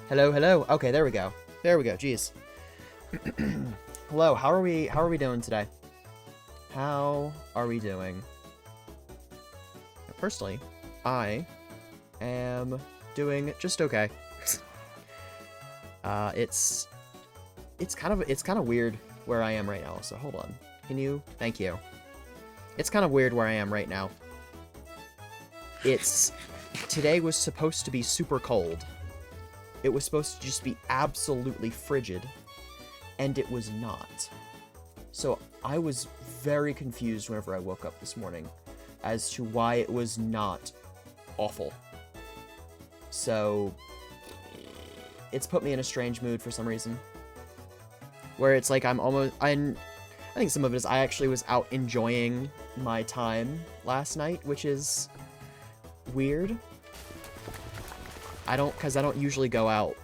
Hello, hello. Okay, there we go. There we go. Jeez. Hello. How are we doing today? How are we doing? Personally, I am doing just okay. It's kind of weird where I am right now. So hold on. Can you? Thank you. It's kind of weird where I am right now. Today was supposed to be super cold. It was supposed to just be absolutely frigid, and it was not. So I was very confused whenever I woke up this morning as to why it was not awful. So it's put me in a strange mood for some reason. Where it's like I think some of it is I actually was out enjoying my time last night, which is weird. Because I don't usually go out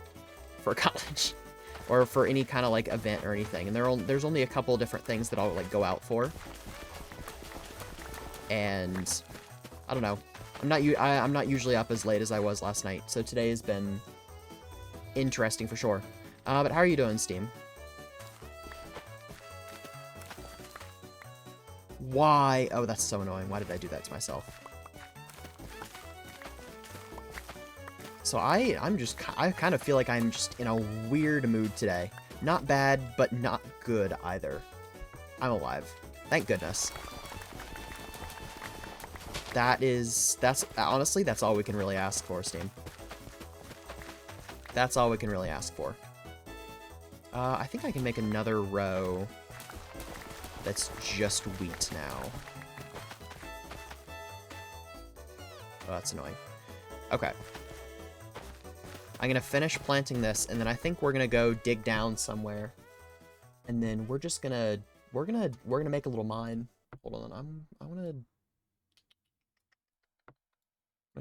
for college or for any kind of like event or anything. And there's only a couple of different things that I'll like go out for. And I don't know. I'm not usually up as late as I was last night. So today has been interesting for sure. But how are you doing, Steam? Why? Oh, that's so annoying. Why did I do that to myself? So I kind of feel like I'm just in a weird mood today. Not bad, but not good either. I'm alive. Thank goodness. Honestly, that's all we can really ask for, Steam. That's all we can really ask for. I think I can make another row that's just wheat now. Oh, that's annoying. Okay. I'm gonna finish planting this, and then I think we're gonna go dig down somewhere, and then we're gonna make a little mine. Hold on, I'm gonna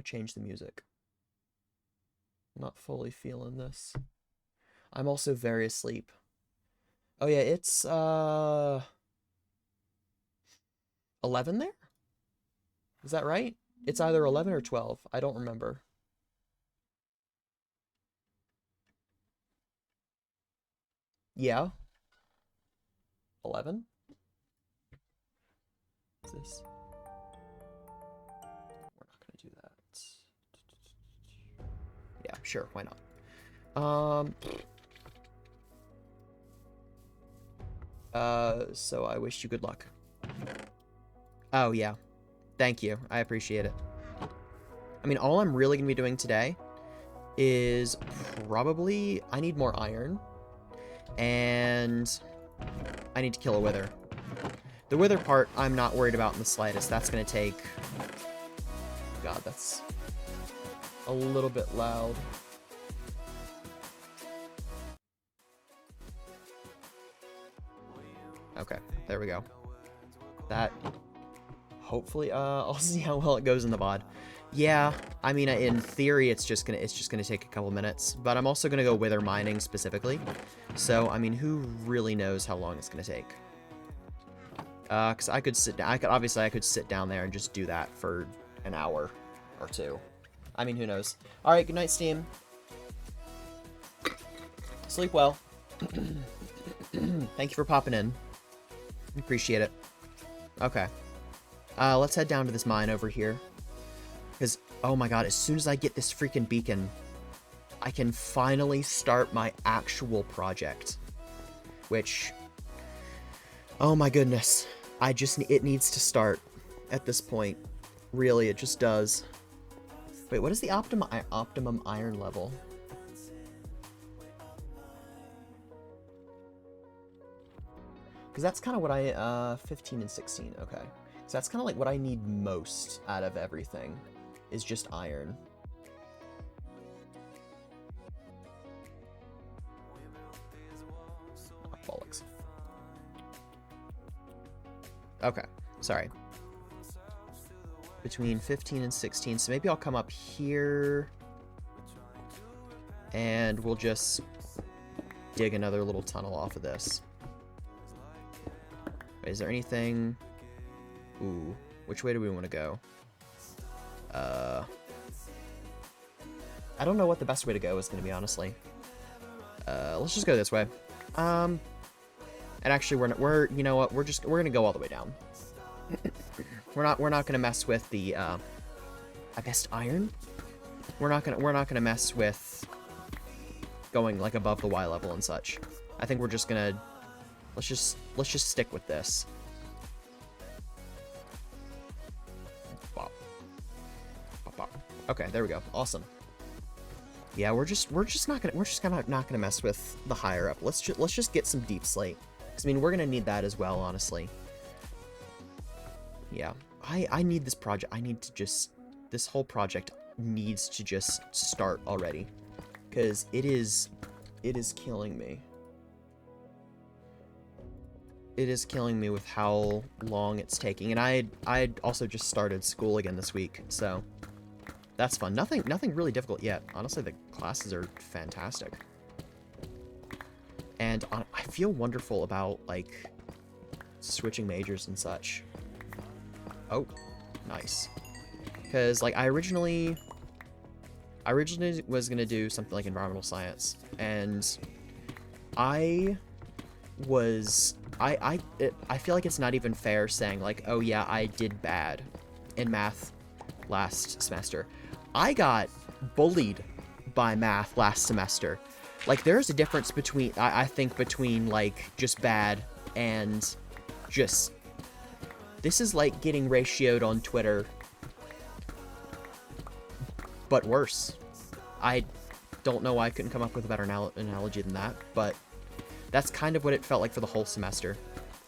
change the music. I'm not fully feeling this. I'm also very asleep. Oh yeah, it's 11 there? Is that right? It's either 11 or 12. I don't remember. Yeah. 11? Is this? We're not gonna do that. Yeah, sure, why not? So I wish you good luck. Oh, yeah. Thank you. I appreciate it. I mean, all I'm really gonna be doing today is probably... I need more iron. And I need to kill a wither. The wither part, I'm not worried about in the slightest. That's going to take... God, that's a little bit loud. Okay, there we go. That... Hopefully, I'll see how well it goes in the VOD. Yeah, I mean, in theory, it's just gonna take a couple minutes, but I'm also gonna go wither mining specifically. So, I mean, who really knows how long it's gonna take? Because I could sit down there and just do that for an hour or two. I mean, who knows? All right, good night, Steam. Sleep well. Thank you for popping in. Appreciate it. Okay. Let's head down to this mine over here. Because, oh my god, as soon as I get this freaking beacon, I can finally start my actual project. Which, oh my goodness, it needs to start at this point. Really, it just does. Wait, what is the optimum iron level? Because that's kind of what 15 and 16, okay. So that's kind of like what I need most out of everything. Is just iron. Oh, bollocks. Okay, sorry. Between 15 and 16, so maybe I'll come up here. And we'll just dig another little tunnel off of this. Wait, is there anything... Ooh, which way do we want to go? I don't know what the best way to go is going to be, honestly. Let's just go this way. And actually, we're you know what? We're gonna go all the way down. we're not gonna mess with the I guess iron. We're not gonna mess with going like above the Y level and such. I think we're just gonna let's just stick with this. Okay, there we go. Awesome. Yeah, we're just not gonna mess with the higher up. Let's just get some deep slate. 'Cause, I mean, we're gonna need that as well, honestly. Yeah, I need this project. I need to just, this whole project needs to just start already, because it is killing me. It is killing me with how long it's taking, and I also just started school again this week, so that's fun. Nothing really difficult yet. Honestly, the classes are fantastic. And I feel wonderful about, like, switching majors and such. Oh, nice. Because, like, I originally was going to do something like environmental science. And I feel like it's not even fair saying, like, oh yeah, I did bad in math last semester. I got bullied by math last semester. Like, there's a difference between, I think, between, like, just bad and just... This is like getting ratioed on Twitter, but worse. I don't know why I couldn't come up with a better analogy than that, but that's kind of what it felt like for the whole semester.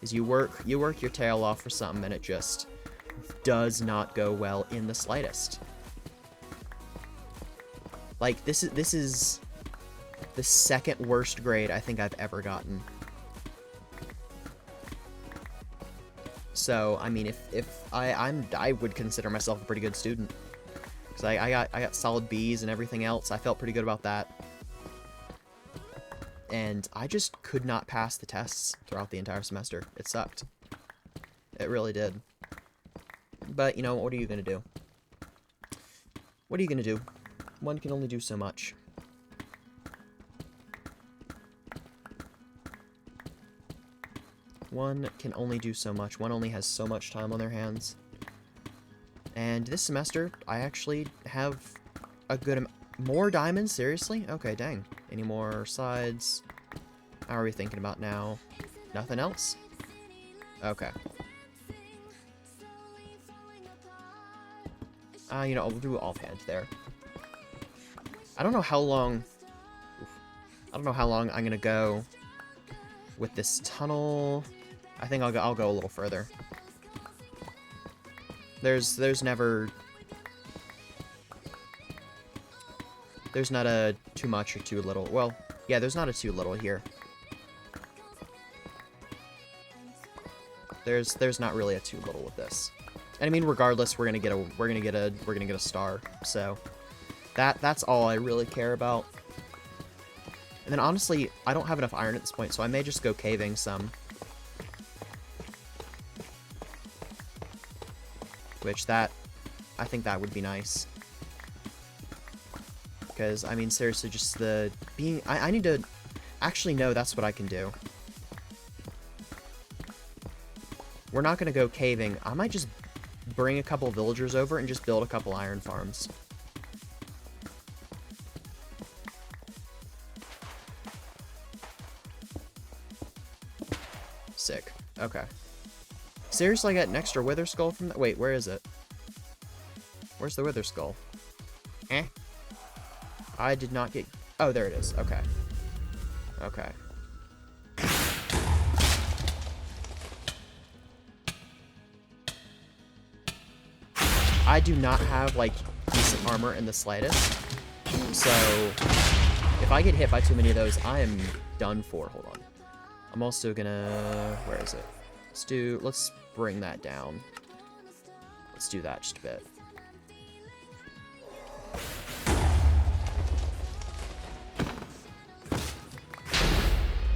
Is you work your tail off for something, and it just does not go well in the slightest. Like, this is the second worst grade I think I've ever gotten. So, I mean, if I would consider myself a pretty good student, because I got solid B's and everything else. I felt pretty good about that. And I just could not pass the tests throughout the entire semester. It sucked. It really did. But, you know, what are you gonna do? What are you gonna do? One can only do so much. One can only do so much. One only has so much time on their hands. And this semester, I actually have a good amount. More diamonds? Seriously? Okay, dang. Any more sides? How are we thinking about now? Nothing else? Okay. You know, I'll do offhand there. I don't know how long... I don't know how long I'm gonna go with this tunnel. I think I'll go a little further. There's never... There's not a too much or too little. Well, yeah, there's not a too little here. There's not really a too little with this. And I mean, regardless, we're gonna get a star. So that's all I really care about. And then honestly, I don't have enough iron at this point, so I may just go caving some. Which I think that would be nice. Because, I mean, seriously, just the being... I need to... Actually, no, that's what I can do. We're not going to go caving. I might just bring a couple villagers over and just build a couple iron farms. Sick. Okay. Seriously, I got an extra wither skull from that? Wait, where is it? Where's the wither skull? Eh? I did not get... Oh, there it is. Okay. Okay. I do not have, like, decent armor in the slightest. So, if I get hit by too many of those, I am done for. Hold on. I'm also gonna... Where is it? Let's bring that down. Let's do that just a bit.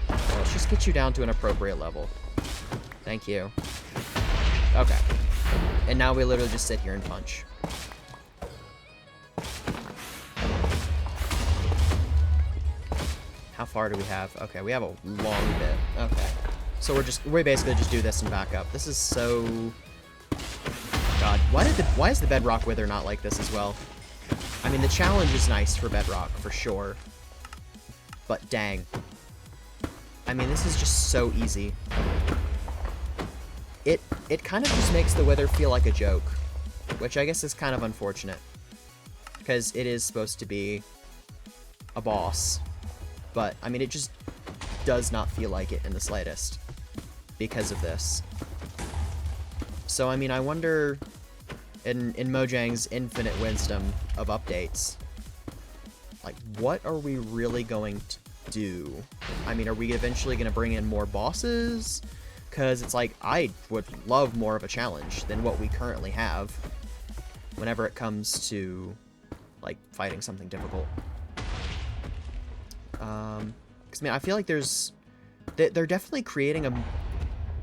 Let's just get you down to an appropriate level. Thank you. Okay. And now we literally just sit here and punch. How far do we have? Okay, we have a long bit. Okay. So we basically just do this and back up. This is so... God, why is the Bedrock Wither not like this as well? I mean, the challenge is nice for Bedrock, for sure. But dang. I mean, this is just so easy. It kind of just makes the Wither feel like a joke, which I guess is kind of unfortunate. Because it is supposed to be a boss. But, I mean, it just does not feel like it in the slightest because of this. So, I mean, I wonder, in Mojang's infinite wisdom of updates, like, what are we really going to do? I mean, are we eventually going to bring in more bosses? Because it's like, I would love more of a challenge than what we currently have whenever it comes to, like, fighting something difficult. Because, I mean, I feel like they're definitely creating a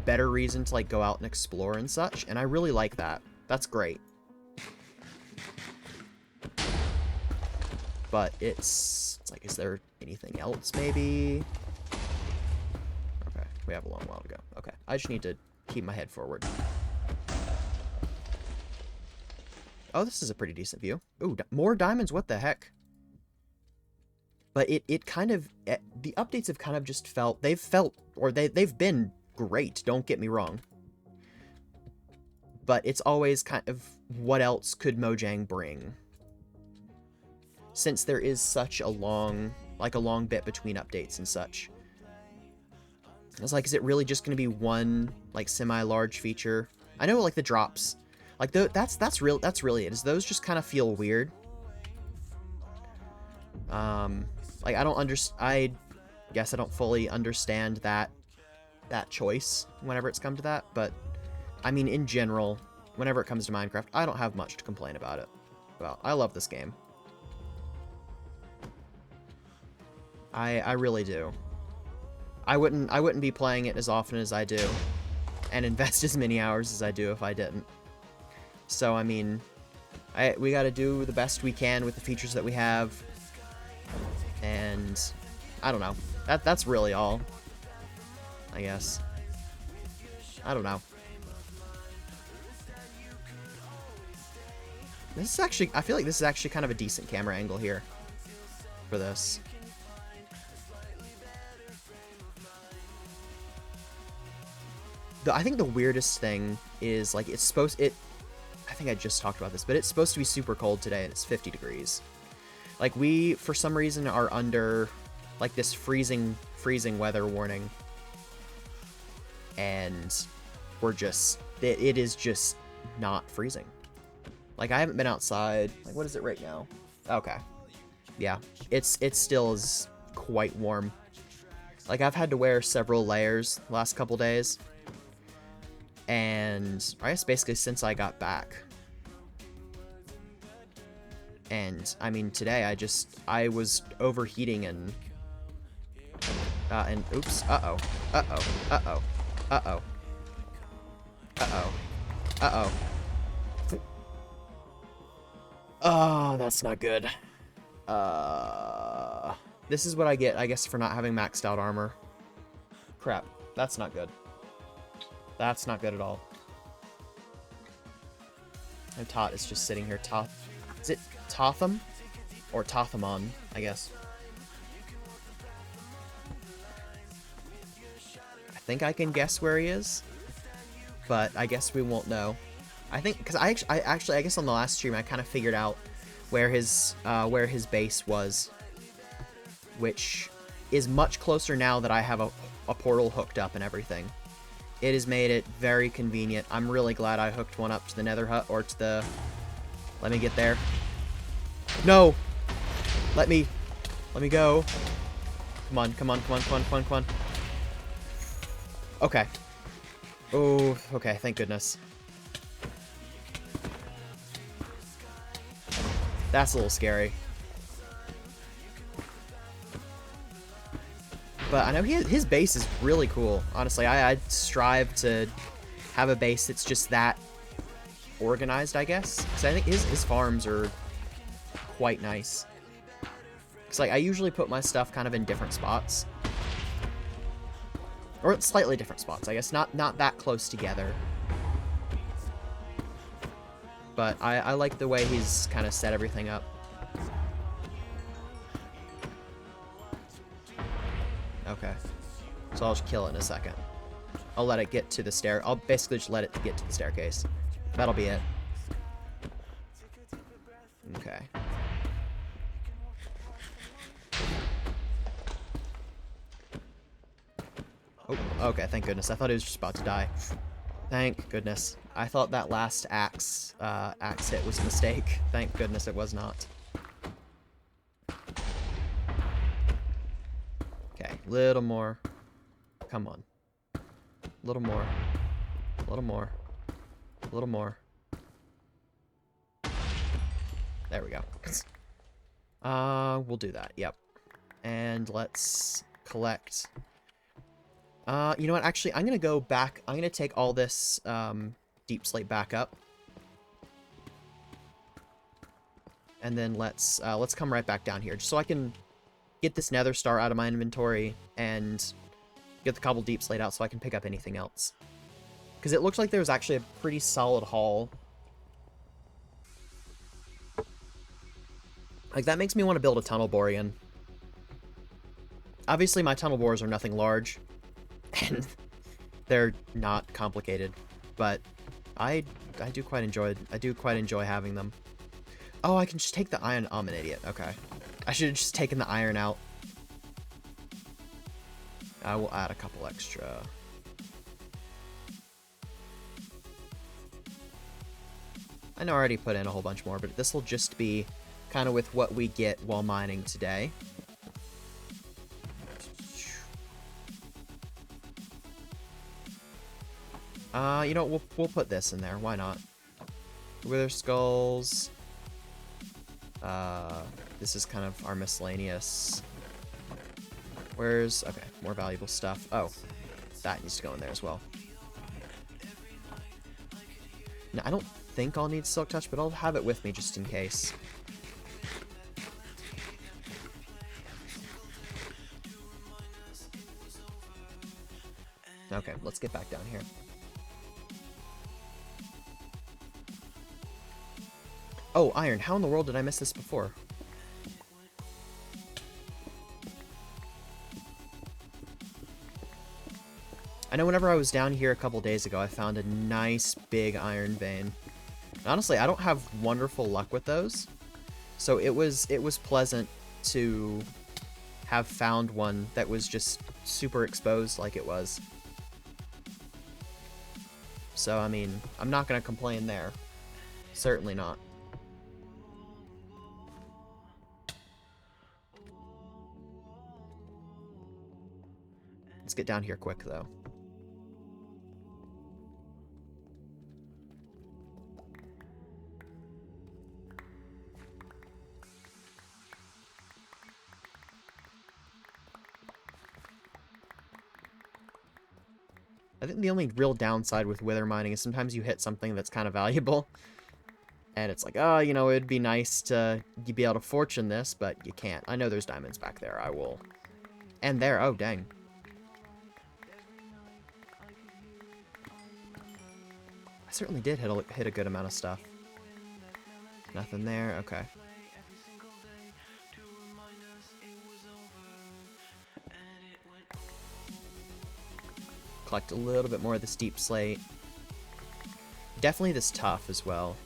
better reason to, like, go out and explore and such, and I really like that. That's great. But it's like, is there anything else, maybe? Okay, we have a long while to go. Okay, I just need to keep my head forward. Oh, this is a pretty decent view. Ooh, more diamonds, what the heck? But it kind of, the updates have kind of just felt, they've been great, don't get me wrong. But it's always kind of, what else could Mojang bring? Since there is such a long bit between updates and such. It's like, is it really just going to be one, like, semi-large feature? I know, like, the drops, like, that's really it, is those just kind of feel weird. Like, I guess I don't fully understand that choice whenever it's come to that, but, I mean, in general, whenever it comes to Minecraft, I don't have much to complain about it. Well, I love this game. I really do. I wouldn't be playing it as often as I do, and invest as many hours as I do if I didn't. So, I mean, we gotta do the best we can with the features that we have, and I don't know. That's really all, I guess. I don't know. This is actually, I feel like this is actually kind of a decent camera angle here for this. I think the weirdest thing is, like, I think I just talked about this, but it's supposed to be super cold today, and it's 50 degrees. Like, we, for some reason, are under, like, this freezing weather warning. And we're just, it is just not freezing. Like, I haven't been outside. Like, what is it right now? Okay. Yeah, it still is quite warm. Like, I've had to wear several layers the last couple days. And I guess basically since I got back. And I mean, today I was overheating and oops, uh-oh. Oh, that's not good. This is what I get, I guess, for not having maxed out armor. Crap, that's not good. That's not good at all. And Tot is just sitting here. Is it Totham? Or Tothamon, I guess. I think I can guess where he is. But I guess we won't know. I think, because I guess on the last stream I kind of figured out where his base was. Which is much closer now that I have a portal hooked up and everything. It has made it very convenient. I'm really glad I hooked one up to the Nether hut, or to the... Let me get there. No! Let me go. Come on. Okay. Oh, okay, thank goodness. That's a little scary. But I know his base is really cool. Honestly, I strive to have a base that's just that organized, I guess. Because I think his farms are quite nice. Because, like, I usually put my stuff kind of in different spots. Or slightly different spots, I guess. Not that close together. But I like the way he's kind of set everything up. Okay. So I'll just kill it in a second. I'll let it get to the stair. I'll basically just let it get to the staircase. That'll be it. Okay. Oh, okay, thank goodness. I thought he was just about to die. Thank goodness. I thought that last axe hit was a mistake. Thank goodness it was not. Okay, little more. Come on. A little more. A little more. A little more. There we go. We'll do that, yep. And let's collect... you know what, actually, I'm gonna go back. I'm gonna take all this, deep slate back up. And then let's come right back down here, just so I can get this nether star out of my inventory and get the cobble deep slate out so I can pick up anything else. Because it looks like there was actually a pretty solid haul. Like, that makes me want to build a tunnel bore again. Obviously, my tunnel bores are nothing large. And they're not complicated. But I do quite enjoy having them. Oh, I can just take the iron. Oh, I'm an idiot. Okay. I should have just taken the iron out. I will add a couple extra. I know I already put in a whole bunch more, but this will just be kind of with what we get while mining today. You know, we'll put this in there. Why not? Wither skulls. This is kind of our miscellaneous. Where's... Okay, more valuable stuff. Oh, that needs to go in there as well. Now, I don't think I'll need Silk Touch, but I'll have it with me just in case. Okay, let's get back down here. Oh, iron. How in the world did I miss this before? I know whenever I was down here a couple days ago, I found a nice big iron vein. Honestly, I don't have wonderful luck with those. So it was pleasant to have found one that was just super exposed like it was. So, I mean, I'm not going to complain there. Certainly not. Let's get down here quick, though. I think the only real downside with wither mining is sometimes you hit something that's kind of valuable. And it's like, oh, you know, it'd be nice to be able to fortune this, but you can't. I know there's diamonds back there. I will. And there. Oh, dang. I certainly did hit a good amount of stuff. Nothing there. Okay. Collect a little bit more of this deep slate. Definitely this tough as well.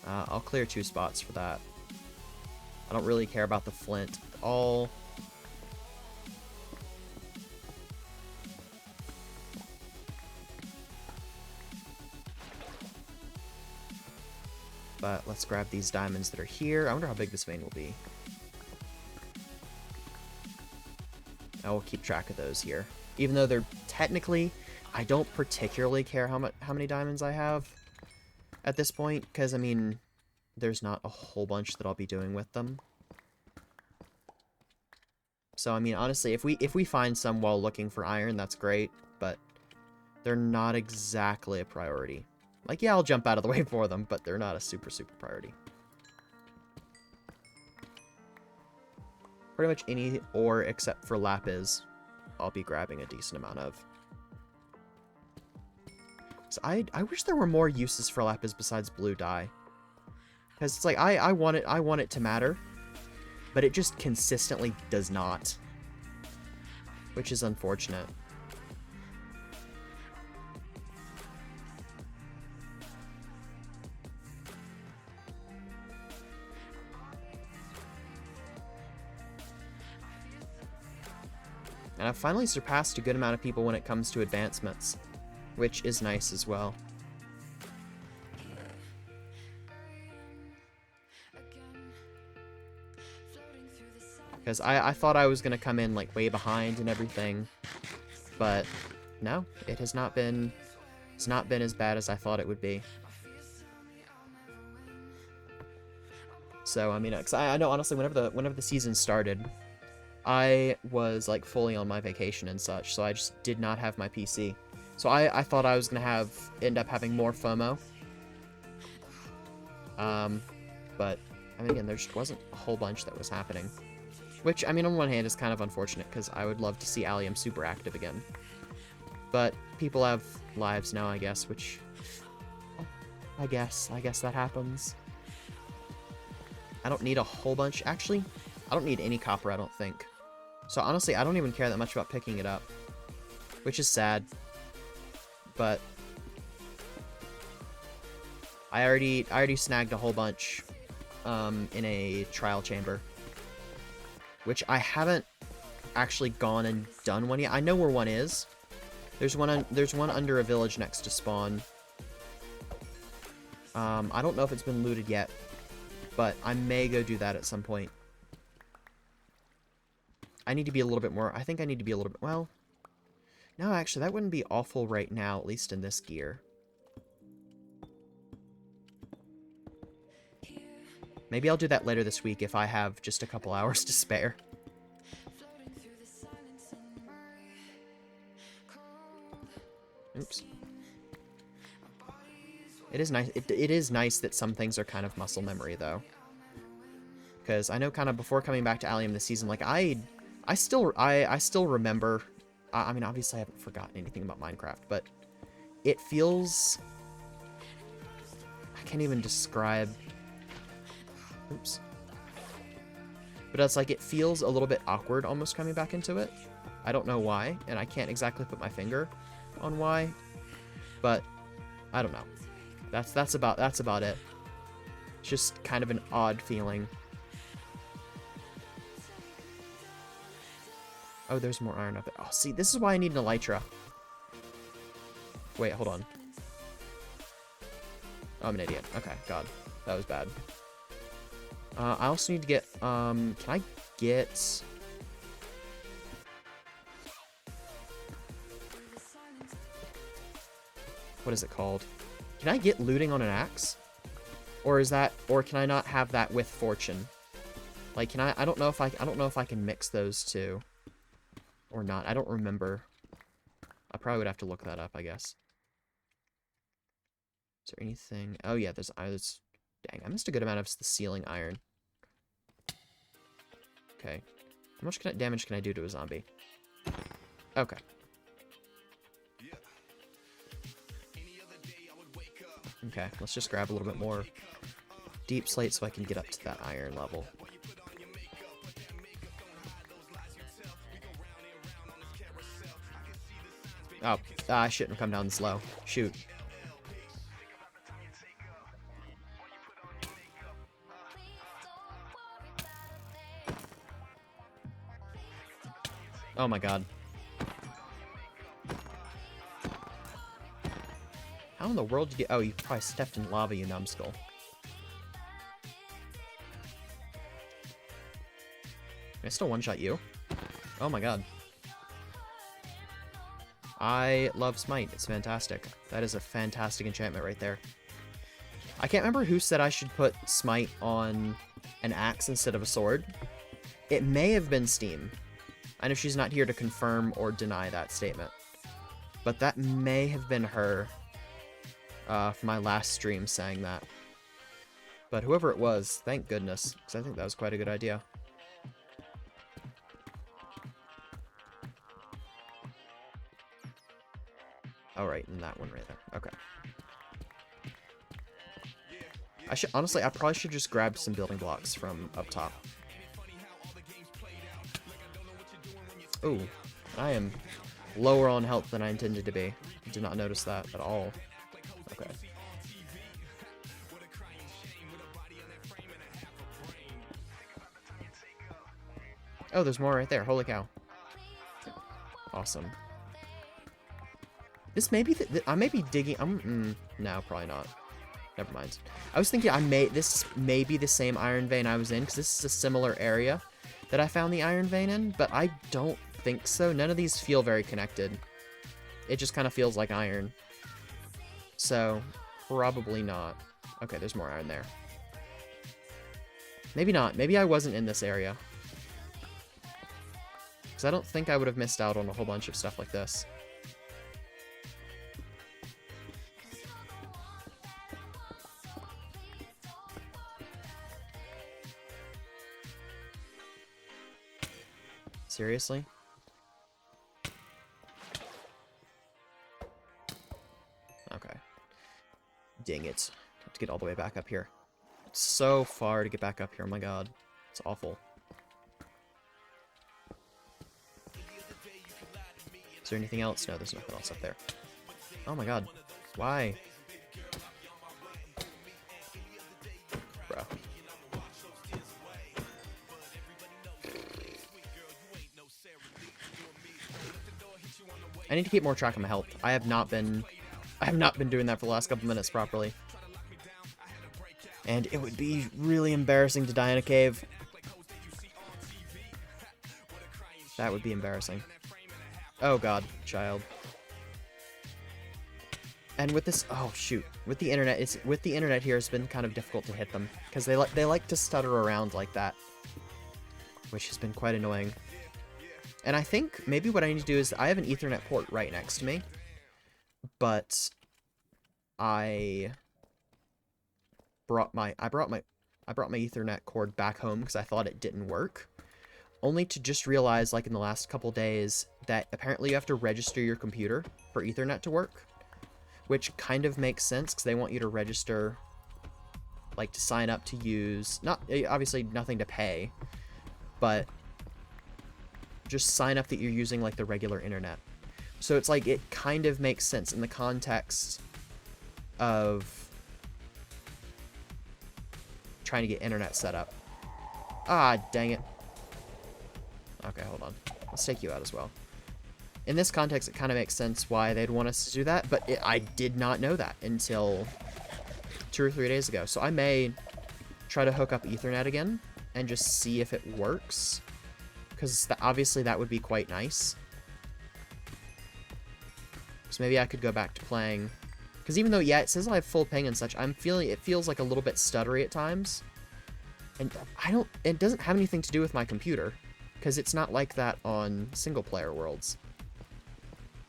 I'll clear 2 spots for that. I don't really care about the flint at all. But let's grab these diamonds that are here. I wonder how big this vein will be. I will keep track of those here. Even though they're technically, I don't particularly care how many diamonds I have at this point, because I mean, there's not a whole bunch that I'll be doing with them. So I mean, honestly, if we find some while looking for iron, that's great, but they're not exactly a priority. Like, yeah, I'll jump out of the way for them, but they're not a super priority. Pretty much any ore except for lapis, I'll be grabbing a decent amount of. So I wish there were more uses for lapis besides blue dye. Because it's like, I want it to matter, but it just consistently does not. Which is unfortunate. And I've finally surpassed a good amount of people when it comes to advancements, which is nice as well. Because I thought I was going to come in, like, way behind and everything, but no, it has not been, it's not been as bad as I thought it would be. So, I mean, 'cause I know, honestly, whenever the season started, I was, like, fully on my vacation and such, so I just did not have my PC. So I thought I was going to end up having more FOMO. But, I mean, again, there just wasn't a whole bunch that was happening. Which, I mean, on one hand is kind of unfortunate, because I would love to see Allium super active again. But people have lives now, I guess, which... I guess that happens. I don't need a whole bunch. Actually, I don't need any copper, I don't think. So honestly, I don't even care that much about picking it up. Which is sad. But... I already snagged a whole bunch in a trial chamber. Which I haven't actually gone and done one yet. I know where one is. There's one under a village next to spawn. I don't know if it's been looted yet, but I may go do that at some point. I need to be a little bit more... I think I need to be a little bit... Well... No, actually, that wouldn't be awful right now, at least in this gear. Maybe I'll do that later this week if I have just a couple hours to spare. Oops. It is nice. It is nice that some things are kind of muscle memory, though. Because I know kind of before coming back to Allium this season, like, I still remember... I mean, obviously I haven't forgotten anything about Minecraft, but it feels... I can't even describe... Oops. But it's like, it feels a little bit awkward almost coming back into it. I don't know why, and I can't exactly put my finger on why, but I don't know. That's about it. It's just kind of an odd feeling. Oh, there's more iron up there. Oh, see, this is why I need an elytra. Wait, hold on. Oh, I'm an idiot. Okay, God. That was bad. I also need to get, can I get... What is it called? Can I get looting on an axe? Or is that, or can I not have that with fortune? Like, can I don't know if I can mix those two. Or not. I don't remember. I probably would have to look that up, I guess. Is there anything? Oh yeah, there's dang, I missed a good amount of the ceiling iron. Okay. How much damage can I do to a zombie? Okay. Okay, let's just grab a little bit more deep slate so I can get up to that iron level. Oh, I shouldn't have come down this low. Shoot. Oh my god. How in the world did you... Oh, you probably stepped in lava, you numbskull. Can I still one-shot you? Oh my god. I love Smite. It's fantastic. That is a fantastic enchantment right there. I can't remember who said I should put Smite on an axe instead of a sword. It may have been Steam. I know she's not here to confirm or deny that statement. But that may have been her for my last stream saying that. But whoever it was, thank goodness, because I think that was quite a good idea. Oh, right, and that one right there. Okay. I should, honestly, I probably should just grab some building blocks from up top. Ooh, I am lower on health than I intended to be. Did not notice that at all. Okay. Oh, there's more right there. Holy cow. Awesome. This may be I may be digging. No, probably not. Never mind. I was thinking this may be the same iron vein I was in, because this is a similar area that I found the iron vein in, but I don't think so. None of these feel very connected. It just kind of feels like iron. So, probably not. Okay, there's more iron there. Maybe not. Maybe I wasn't in this area. Because I don't think I would have missed out on a whole bunch of stuff like this. Seriously? Okay. Dang it. I have to get all the way back up here. It's so far to get back up here. Oh my god. It's awful. Is there anything else? No, there's nothing else up there. Oh my god. Why? Bro. I need to keep more track of my health. I have not been doing that for the last couple minutes properly. And it would be really embarrassing to die in a cave. That would be embarrassing. Oh god, child. And with this, oh shoot, with the internet here, it's been kind of difficult to hit them because they like to stutter around like that, which has been quite annoying. And I think maybe what I need to do is I have an Ethernet port right next to me, but I brought my Ethernet cord back home because I thought it didn't work, only to just realize, like in the last couple days, that apparently you have to register your computer for Ethernet to work, which kind of makes sense because they want you to register, like to sign up to use, not obviously nothing to pay, but just sign up that you're using like the regular internet. So it's like it kind of makes sense in the context of trying to get internet set up. Ah, dang it. Okay, hold on. Let's take you out as well. In this context, it kind of makes sense why they'd want us to do that, but I did not know that until 2 or 3 days ago. So I may try to hook up Ethernet again and just see if it works, because obviously that would be quite nice. So maybe I could go back to playing, because even though, yeah, it says I have full ping and such, it feels like a little bit stuttery at times. And it doesn't have anything to do with my computer, because it's not like that on single-player worlds.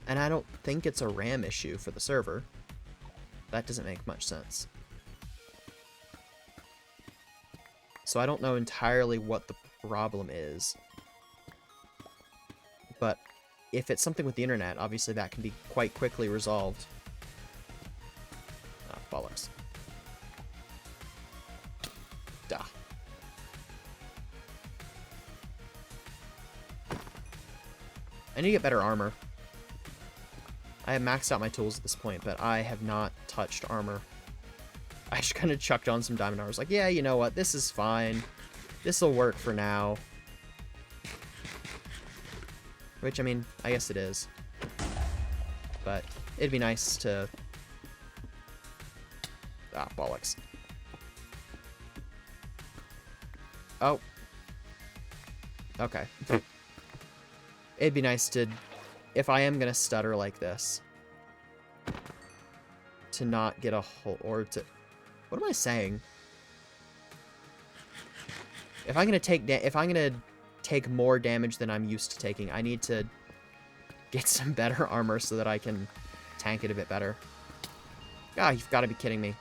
And I don't think it's a RAM issue for the server. That doesn't make much sense. So I don't know entirely what the problem is. But if it's something with the internet, obviously that can be quite quickly resolved. Ah, bollocks. Duh. I need to get better armor. I have maxed out my tools at this point, but I have not touched armor. I just kind of chucked on some diamond armor. I was like, yeah, you know what? This is fine. This'll work for now. Which, I mean, I guess it is. But it'd be nice to... Ah, bollocks. Oh. Okay. It'd be nice to... If I am gonna stutter like this, to not get a whole, or to, what am I saying? If I'm gonna take more damage than I'm used to taking, I need to get some better armor so that I can tank it a bit better. God, you've got to be kidding me.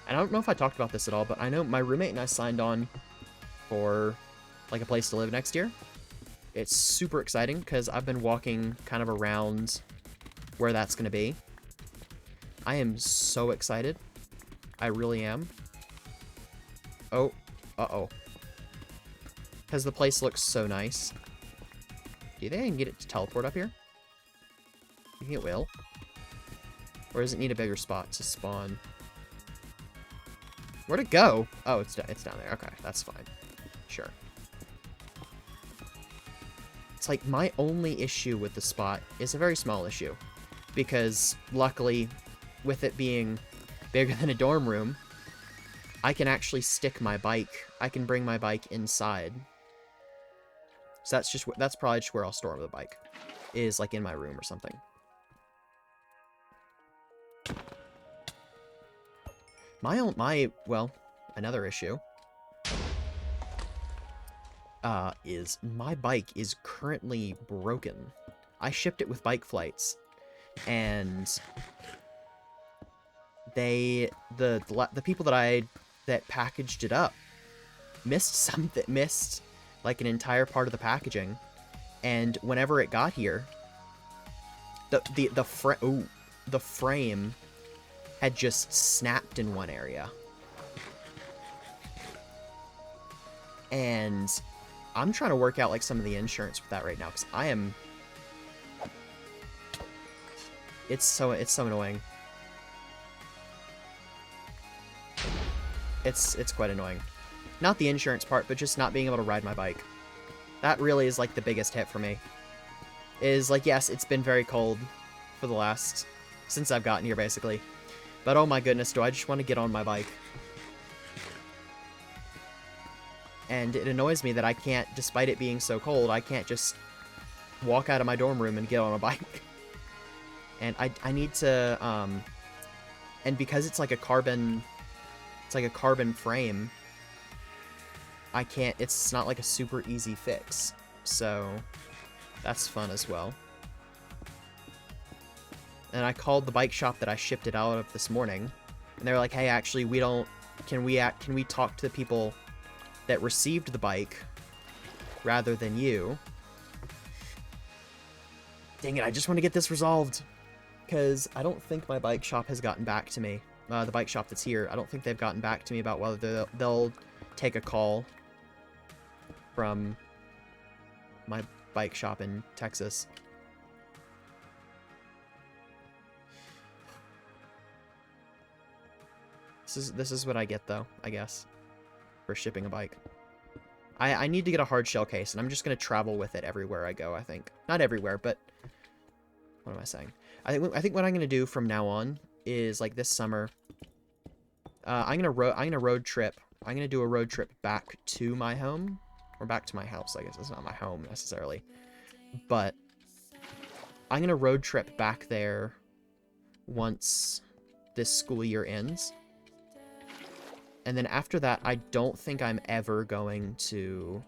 And I don't know if I talked about this at all, but I know my roommate and I signed on for like a place to live next year. It's super exciting because I've been walking kind of around where that's going to be. I am so excited. I really am. Oh, uh-oh. Because the place looks so nice. Do you think I can get it to teleport up here? You think it will? Or does it need a bigger spot to spawn? Where'd it go? Oh, it's down there. Okay, that's fine. Sure. It's like my only issue with the spot is a very small issue. Because luckily, with it being bigger than a dorm room, I can actually stick my bike. I can bring my bike inside. So that's probably just where I'll store the bike. Is like in my room or something. Well, another issue is my bike is currently broken. I shipped it with bike flights, and the people that packaged it up missed like an entire part of the packaging, and whenever it got here, the frame had just snapped in one area. And I'm trying to work out like some of the insurance with that right now, because it's so annoying. It's quite annoying. Not the insurance part, but just not being able to ride my bike. That really is like the biggest hit for me. Is like, yes, it's been very cold for since I've gotten here basically. But oh my goodness, do I just want to get on my bike. And it annoys me that I can't, despite it being so cold, I can't just walk out of my dorm room and get on a bike. And I need to, and because it's like a carbon frame, I can't, it's not like a super easy fix. So that's fun as well. And I called the bike shop that I shipped it out of this morning, and they're like, "Hey, actually, can we talk to the people that received the bike rather than you?" Dang it, I just want to get this resolved, because I don't think my bike shop has gotten back to me. The bike shop that's here, I don't think they've gotten back to me about whether they'll take a call from my bike shop in Texas. This is what I get, though, I guess, for shipping a bike. I need to get a hard shell case, and I'm just going to travel with it everywhere I go, I think. Not everywhere, but... What am I saying? I think what I'm going to do from now on is, like, this summer, I'm going to road trip. I'm going to do a road trip back to my home, or back to my house, I guess. It's not my home, necessarily. But I'm going to road trip back there once this school year ends. And then after that, I don't think I'm ever going to...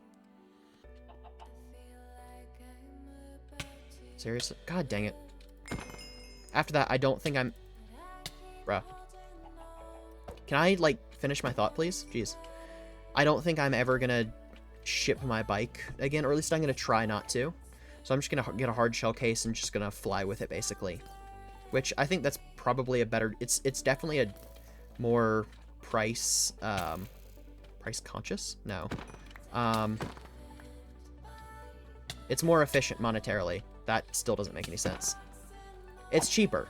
Seriously? God dang it. After that, I don't think I'm... Bruh. Can I, like, finish my thought, please? Jeez. I don't think I'm ever gonna ship my bike again, or at least I'm gonna try not to. So I'm just gonna get a hard shell case and just gonna fly with it, basically. Which I think that's probably a better... It's definitely a more... price conscious? No. It's more efficient monetarily. That still doesn't make any sense. It's cheaper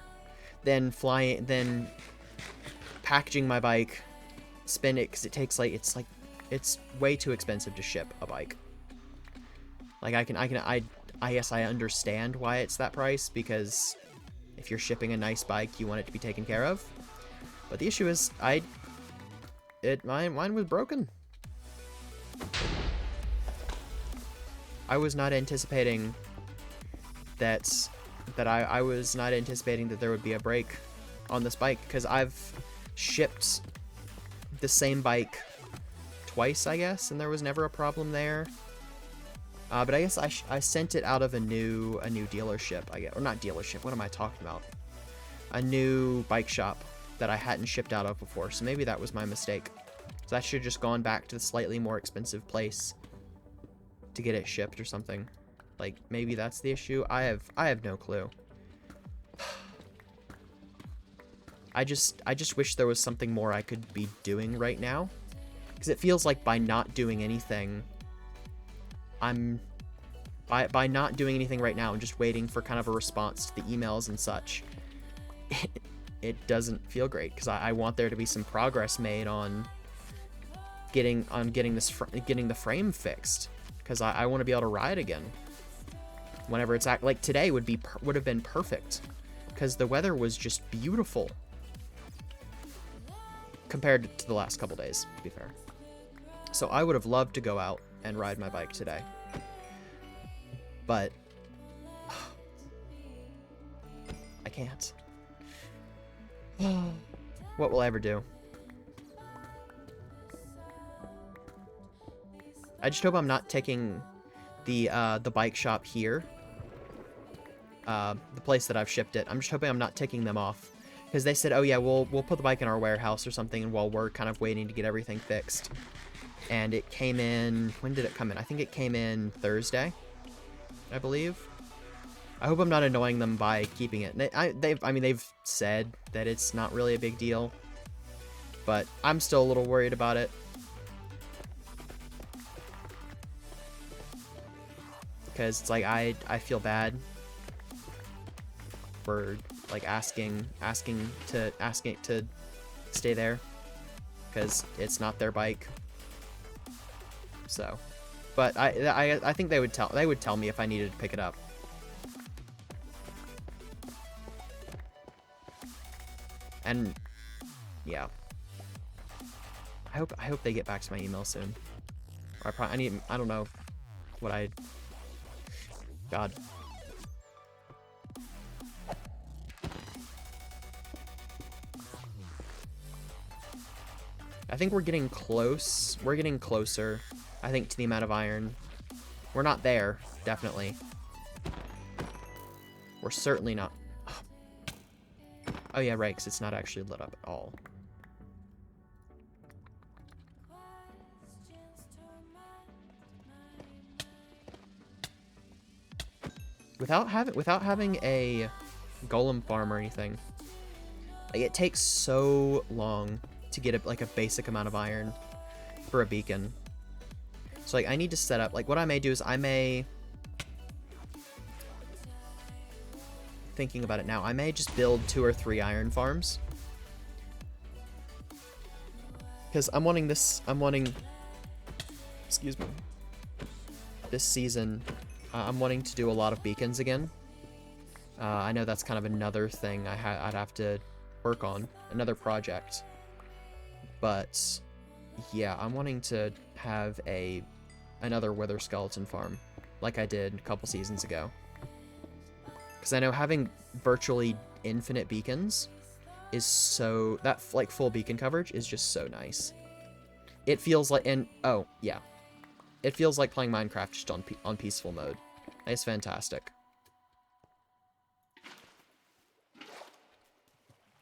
than packaging my bike, spend it, because it takes it's way too expensive to ship a bike. Like I guess I understand why it's that price, because if you're shipping a nice bike, you want it to be taken care of. But the issue is mine was broken. I was not anticipating I was not anticipating that there would be a break on this bike, because I've shipped the same bike twice, I guess, and there was never a problem there. But I guess I sent it out of a new dealership, I guess, or not dealership. What am I talking about? A new bike shop that I hadn't shipped out of before, so maybe that was my mistake. So I should have just gone back to the slightly more expensive place to get it shipped or something. Like, maybe that's the issue. I have no clue. I just wish there was something more I could be doing right now. Because it feels like by not doing anything, by not doing anything right now and just waiting for kind of a response to the emails and such, it doesn't feel great, because I want there to be some progress made on getting the frame fixed, because I want to be able to ride again whenever it's like today would have been perfect, because the weather was just beautiful compared to the last couple days, to be fair. So I would have loved to go out and ride my bike today, but I can't. What will I ever do? I just hope I'm not taking the bike shop here, the place that I've shipped it. I'm just hoping I'm not taking them off, because they said, oh yeah, we'll put the bike in our warehouse or something while we're kind of waiting to get everything fixed. And it came in, when did it come in? I think it came in Thursday, I believe. I hope I'm not annoying them by keeping it. They've said that it's not really a big deal, but I'm still a little worried about it. Because it's like, I feel bad for like asking it to stay there, because it's not their bike. So, but I think they would tell me if I needed to pick it up. And yeah, I hope they get back to my email soon. Or I don't know what God. I think we're getting close. We're getting closer, I think, to the amount of iron. We're not there, definitely. We're certainly not. Oh yeah, right, because it's not actually lit up at all. Without having a golem farm or anything, like, it takes so long to get a basic amount of iron for a beacon. So like, I need to set up, like, what I may do is thinking about it now, I may just build 2 or 3 iron farms, because excuse me, this season, I'm wanting to do a lot of beacons again. I know that's kind of another thing I'd have to work on, another project. But yeah, I'm wanting to have another wither skeleton farm, like I did a couple seasons ago. Because I know having virtually infinite beacons is so, that like full beacon coverage is just so nice. It feels like, and oh yeah, it feels like playing Minecraft just on peaceful mode. It's fantastic.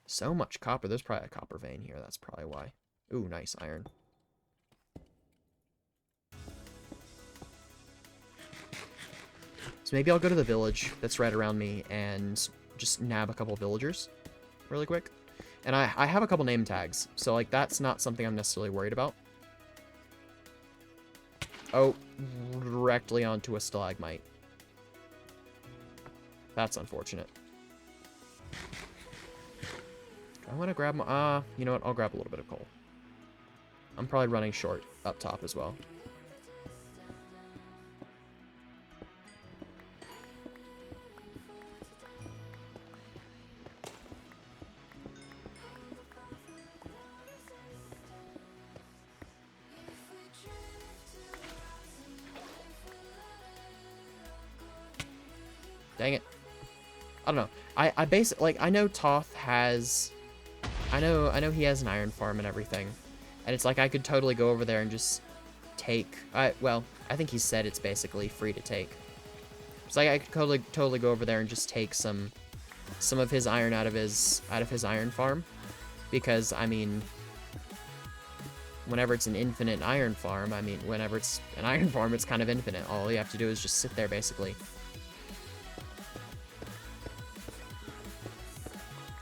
So much copper. There's probably a copper vein here. That's probably why. Ooh, nice iron. So maybe I'll go to the village that's right around me and just nab a couple villagers really quick. And I have a couple name tags, so like that's not something I'm necessarily worried about. Oh, directly onto a stalagmite. That's unfortunate. I want to grab my, you know what, I'll grab a little bit of coal. I'm probably running short up top as well. Dang it. I don't know. I basically, like, I know Toth has, I know he has an iron farm and everything. And it's like I could totally go over there and just take, well, I think he said it's basically free to take. It's like I could totally go over there and just take some of his iron out of his iron farm. Because, I mean, whenever it's an infinite iron farm, I mean, whenever it's an iron farm, it's kind of infinite. All you have to do is just sit there, basically.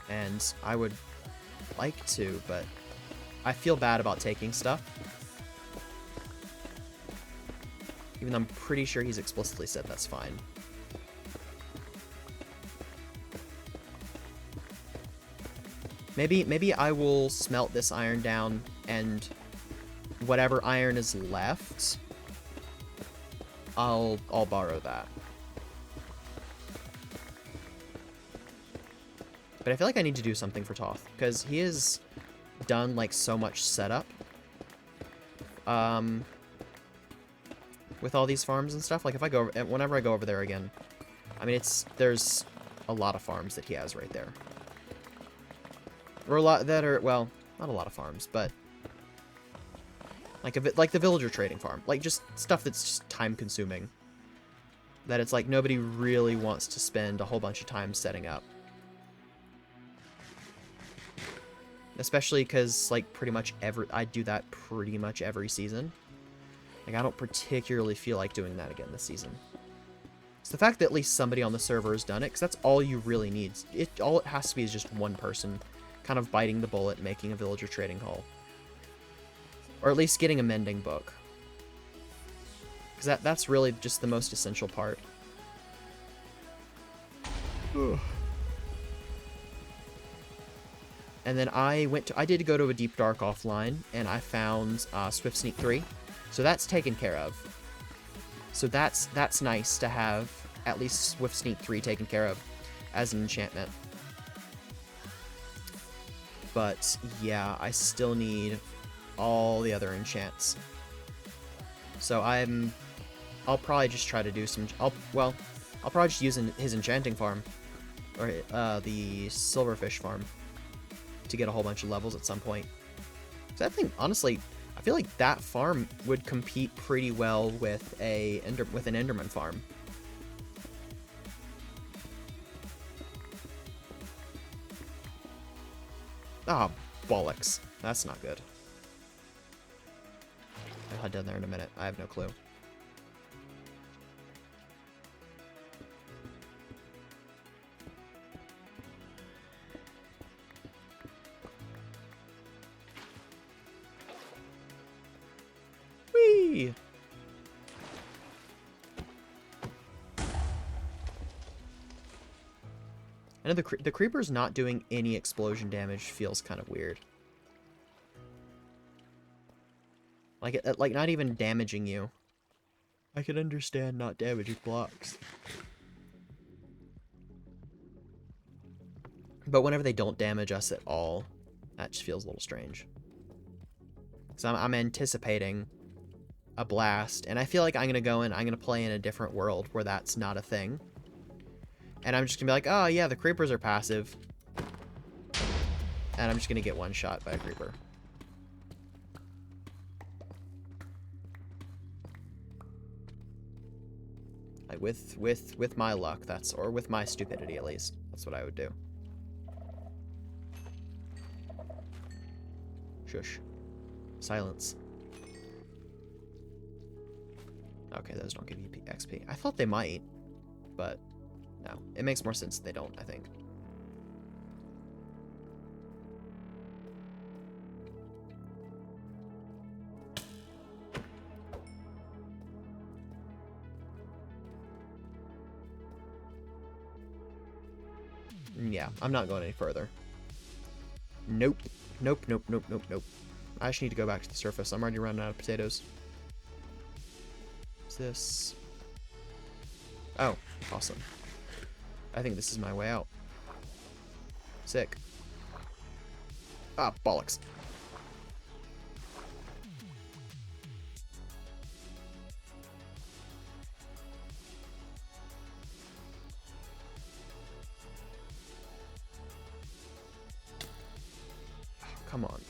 And I would like to, but I feel bad about taking stuff. Even though I'm pretty sure he's explicitly said that's fine. Maybe I will smelt this iron down, and whatever iron is left, I'll borrow that. But I feel like I need to do something for Toth, because he has done like so much setup. With all these farms and stuff. Like if I go, whenever I go over there again, I mean there's a lot of farms that he has right there. Or a lot that are, well, not a lot of farms, but like the villager trading farm, like just stuff that's just time consuming. That it's like nobody really wants to spend a whole bunch of time setting up. Especially because like I do that pretty much every season. Like I don't particularly feel like doing that again this season. It's the fact that at least somebody on the server has done it, because that's all you really need. All it has to be is just one person kind of biting the bullet, making a villager trading hall. Or at least getting a mending book. Because that's really just the most essential part. Ugh. And then I did go to a Deep Dark offline, and I found Swift Sneak 3. So that's taken care of. So that's nice to have at least Swift Sneak 3 taken care of as an enchantment. But yeah, I still need all the other enchants. So I'll probably just try to do some, I'll probably just use his enchanting farm, or the silverfish farm, to get a whole bunch of levels at some point. So I think, honestly, I feel like that farm would compete pretty well with an Enderman farm. Ah, bollocks. That's not good. I'll head down there in a minute. I have no clue. Whee! I know the creeper's not doing any explosion damage feels kind of weird. Like not even damaging you. I can understand not damaging blocks. But whenever they don't damage us at all, that just feels a little strange. So I'm anticipating a blast, and I feel like I'm gonna play in a different world where that's not a thing. And I'm just gonna be like, oh yeah, the creepers are passive. And I'm just gonna get one shot by a creeper. Like with my luck, or with my stupidity at least, that's what I would do. Shush. Silence. Okay, those don't give you XP. I thought they might, but no. It makes more sense if they don't, I think. Yeah, I'm not going any further. Nope. Nope, nope, nope, nope, nope. I just need to go back to the surface. I'm already running out of potatoes. What's this? Oh, awesome. I think this is my way out. Sick. Ah, bollocks. Oh, come on.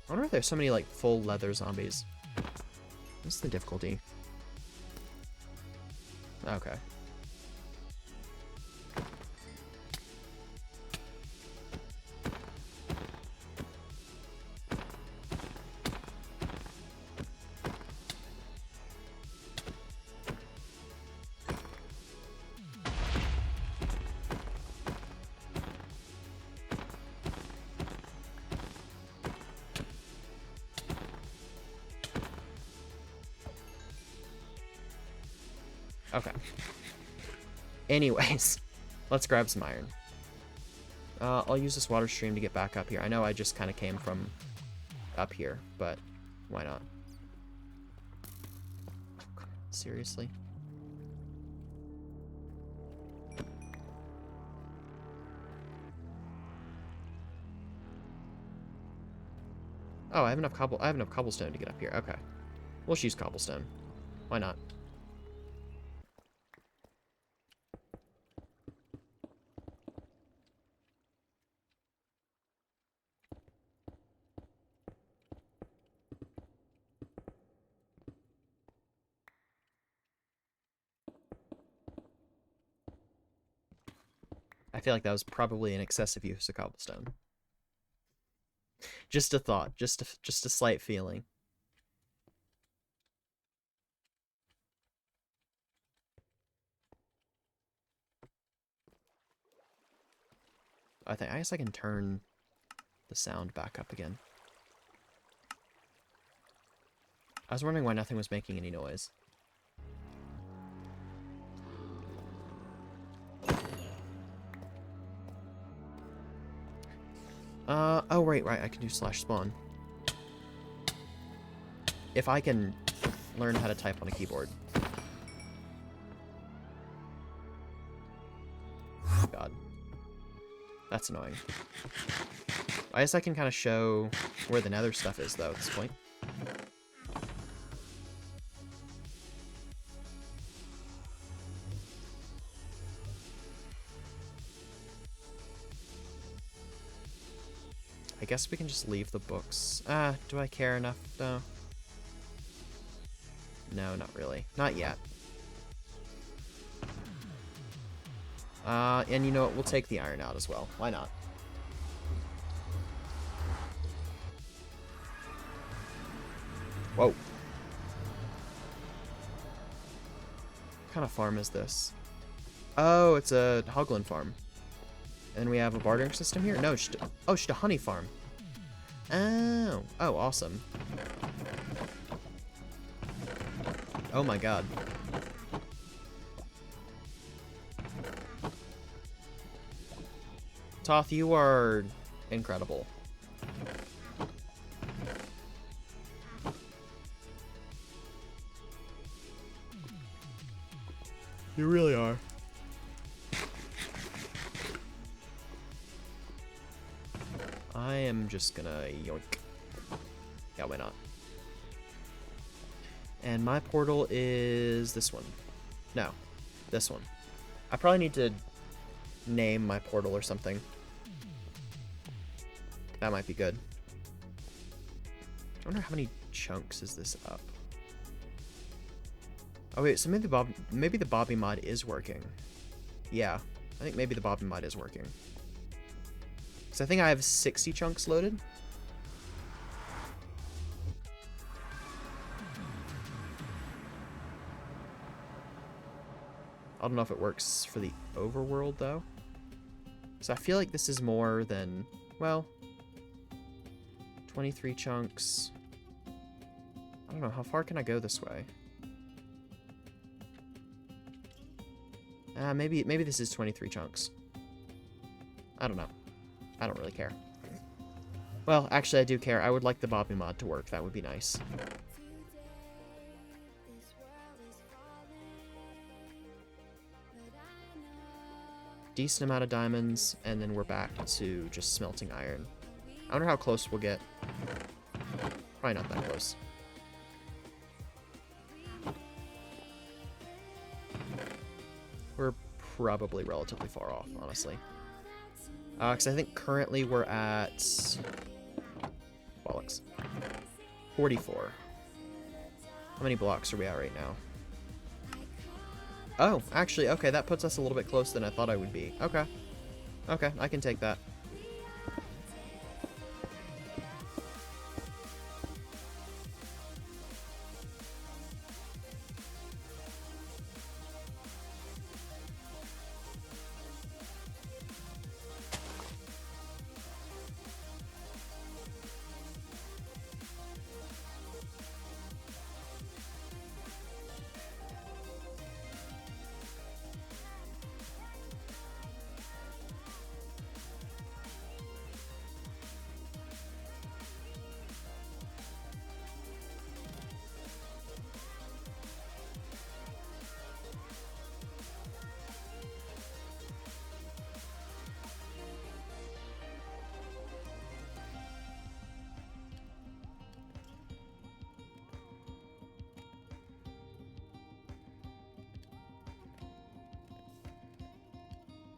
I wonder if there's so many, like, full leather zombies. What's the difficulty? Okay. Okay. Anyways, let's grab some iron. I'll use this water stream to get back up here. I know I just kind of came from up here, but why not? Seriously? Oh, I have enough cobblestone to get up here. Okay. We'll just use cobblestone. Why not? I feel like that was probably an excessive use of cobblestone. Just a thought, just a slight feeling. I guess I can turn the sound back up again. I was wondering why nothing was making any noise. Oh, right, I can do /spawn. If I can learn how to type on a keyboard. God. That's annoying. I guess I can kind of show where the nether stuff is, though, at this point. I guess we can just leave the books. Do I care enough, though? No, not really. Not yet. And you know what? We'll take the iron out as well. Why not? Whoa. What kind of farm is this? Oh, it's a hoglin farm. And we have a bartering system here? No, just a honey farm. Oh. Oh, awesome. Oh my god. Toth, you are incredible. You really are. I am just gonna yoink. Yeah, why not? And my portal is this one. No, this one. I probably need to name my portal or something. That might be good. I wonder how many chunks is this up. Oh wait, so maybe the Bobby mod is working. Yeah, I think maybe the Bobby mod is working. Because I think I have 60 chunks loaded. I don't know if it works for the overworld though. Because I feel like this is more than, well, 23 chunks. I don't know, how far can I go this way? Maybe this is 23 chunks. I don't know. I don't really care. Well, actually I do care. I would like the Bobby mod to work. That would be nice. Decent amount of diamonds, and then we're back to just smelting iron. I wonder how close we'll get. Probably not that close. We're probably relatively far off, honestly. Because I think currently we're at... bollocks. 44. How many blocks are we at right now? Oh, actually, okay, that puts us a little bit closer than I thought I would be. Okay. Okay, I can take that.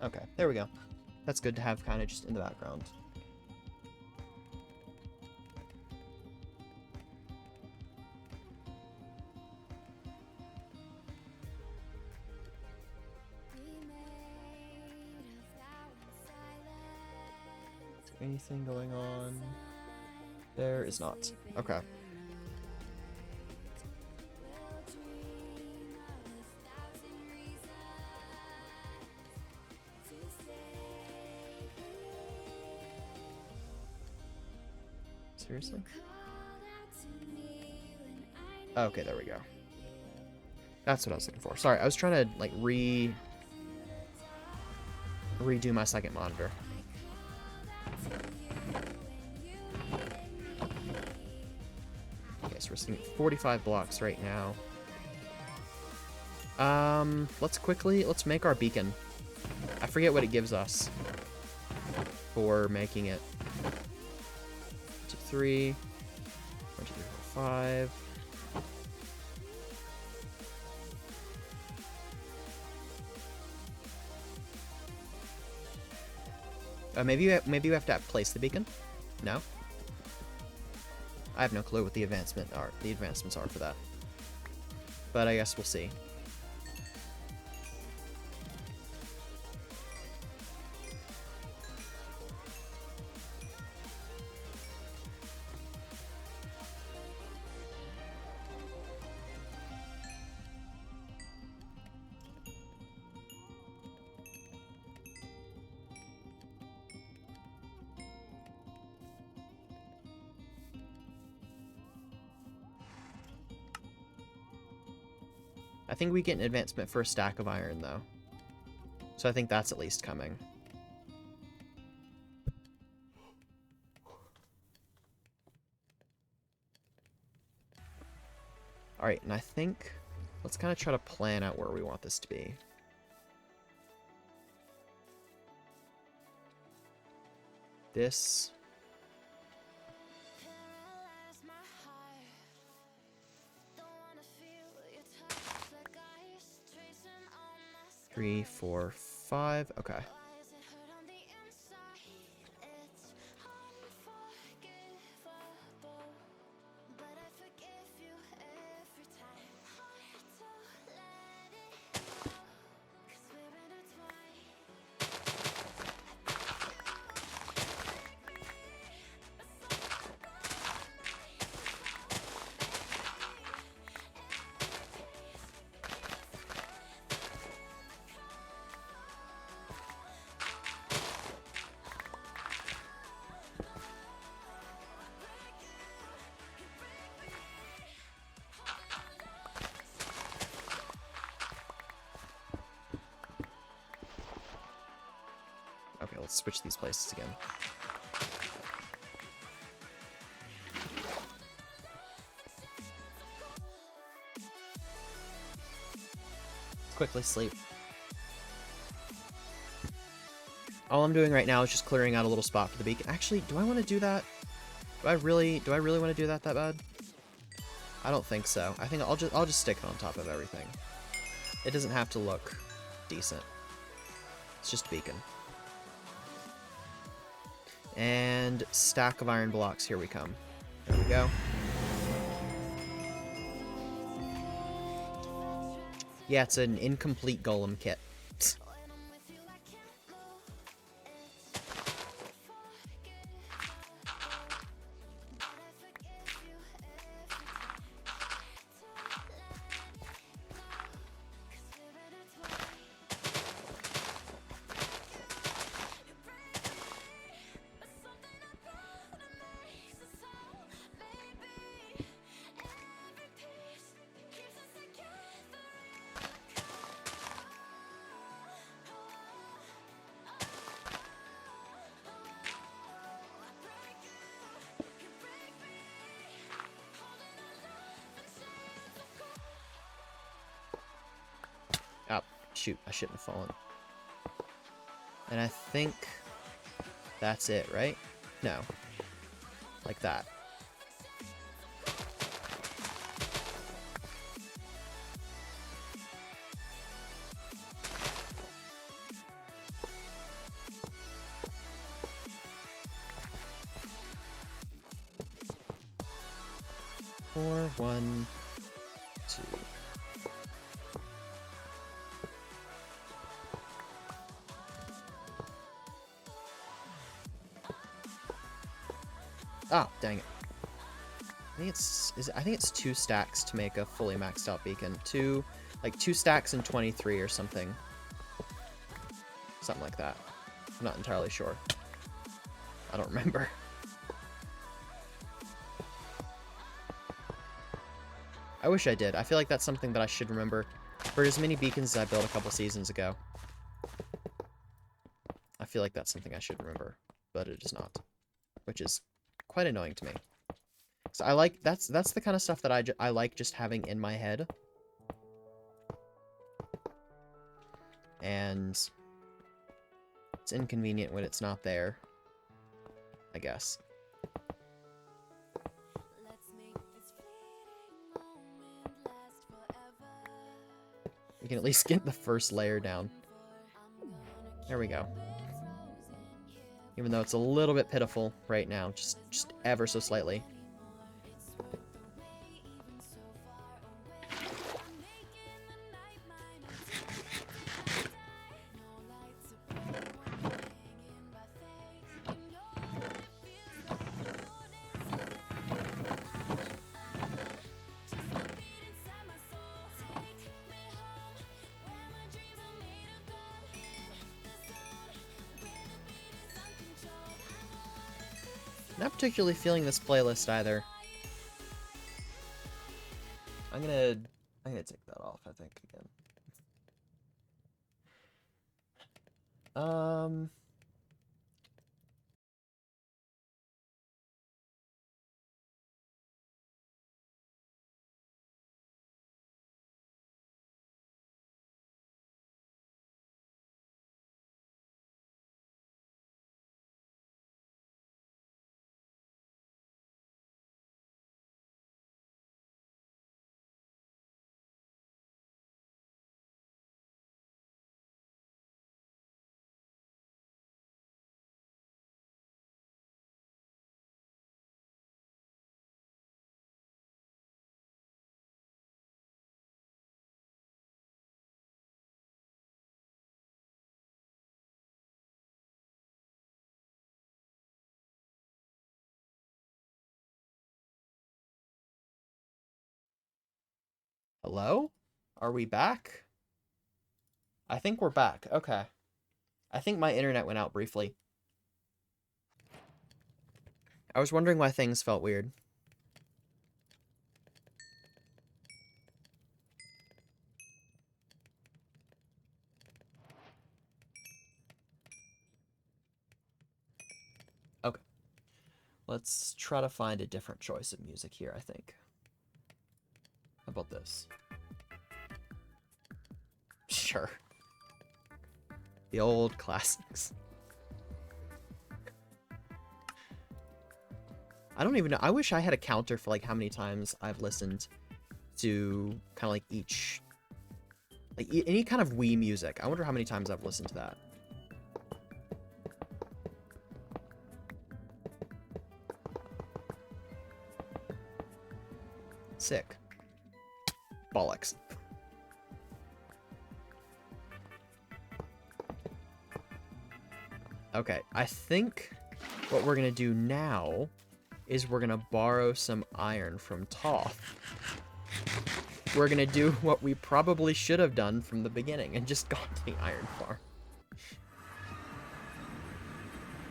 Okay, there we go. That's good to have kind of just in the background. Is there anything going on? There is not. Okay. Seriously? Okay, there we go. That's what I was looking for. Sorry, I was trying to, like, redo my second monitor. Okay, so we're sitting at 45 blocks right now. Let's make our beacon. I forget what it gives us for making it. 2, 3. 1, 2, 3, 4, 5. Maybe you have to place the beacon? No? I have no clue what the advancements are for that. But I guess we'll see. I think we get an advancement for a stack of iron, though. So I think that's at least coming. Alright, and I think... let's kind of try to plan out where we want this to be. This... 3, 4, 5. Okay. Okay, let's switch these places again. Quickly sleep. All I'm doing right now is just clearing out a little spot for the beacon. Actually, do I want to do that? Do I really want to do that bad? I don't think so. I think I'll just stick it on top of everything. It doesn't have to look decent. It's just a beacon. And stack of iron blocks. Here we come. There we go. Yeah, it's an incomplete golem kit. Oh, shoot, I shouldn't have fallen. And I think that's it, right? No. Like that. more. 1, 2. Ah, dang it. I think it's 2 stacks to make a fully maxed out beacon. 2 stacks and 23 or something. Something like that. I'm not entirely sure. I don't remember. I wish I did. I feel like that's something that I should remember for as many beacons as I built a couple seasons ago. I feel like that's something I should remember, but it is not, which is quite annoying to me. So I like, that's the kind of stuff that I like just having in my head. And it's inconvenient when it's not there, I guess. We can at least get the first layer down. There we go. Even though it's a little bit pitiful right now, just ever so slightly. Not particularly feeling this playlist either. I'm gonna take that off, I think, again. Hello? Are we back? I think we're back. Okay. I think my internet went out briefly. I was wondering why things felt weird. Okay. Let's try to find a different choice of music here, I think. How about this? Sure. The old classics. I don't even know. I wish I had a counter for, like, how many times I've listened to kind of, like, each... Like, any kind of Wii music. I wonder how many times I've listened to that. Sick. Bollocks. Okay, I think what we're gonna do now is we're gonna borrow some iron from Toth. We're gonna do what we probably should have done from the beginning and just gone to the iron farm.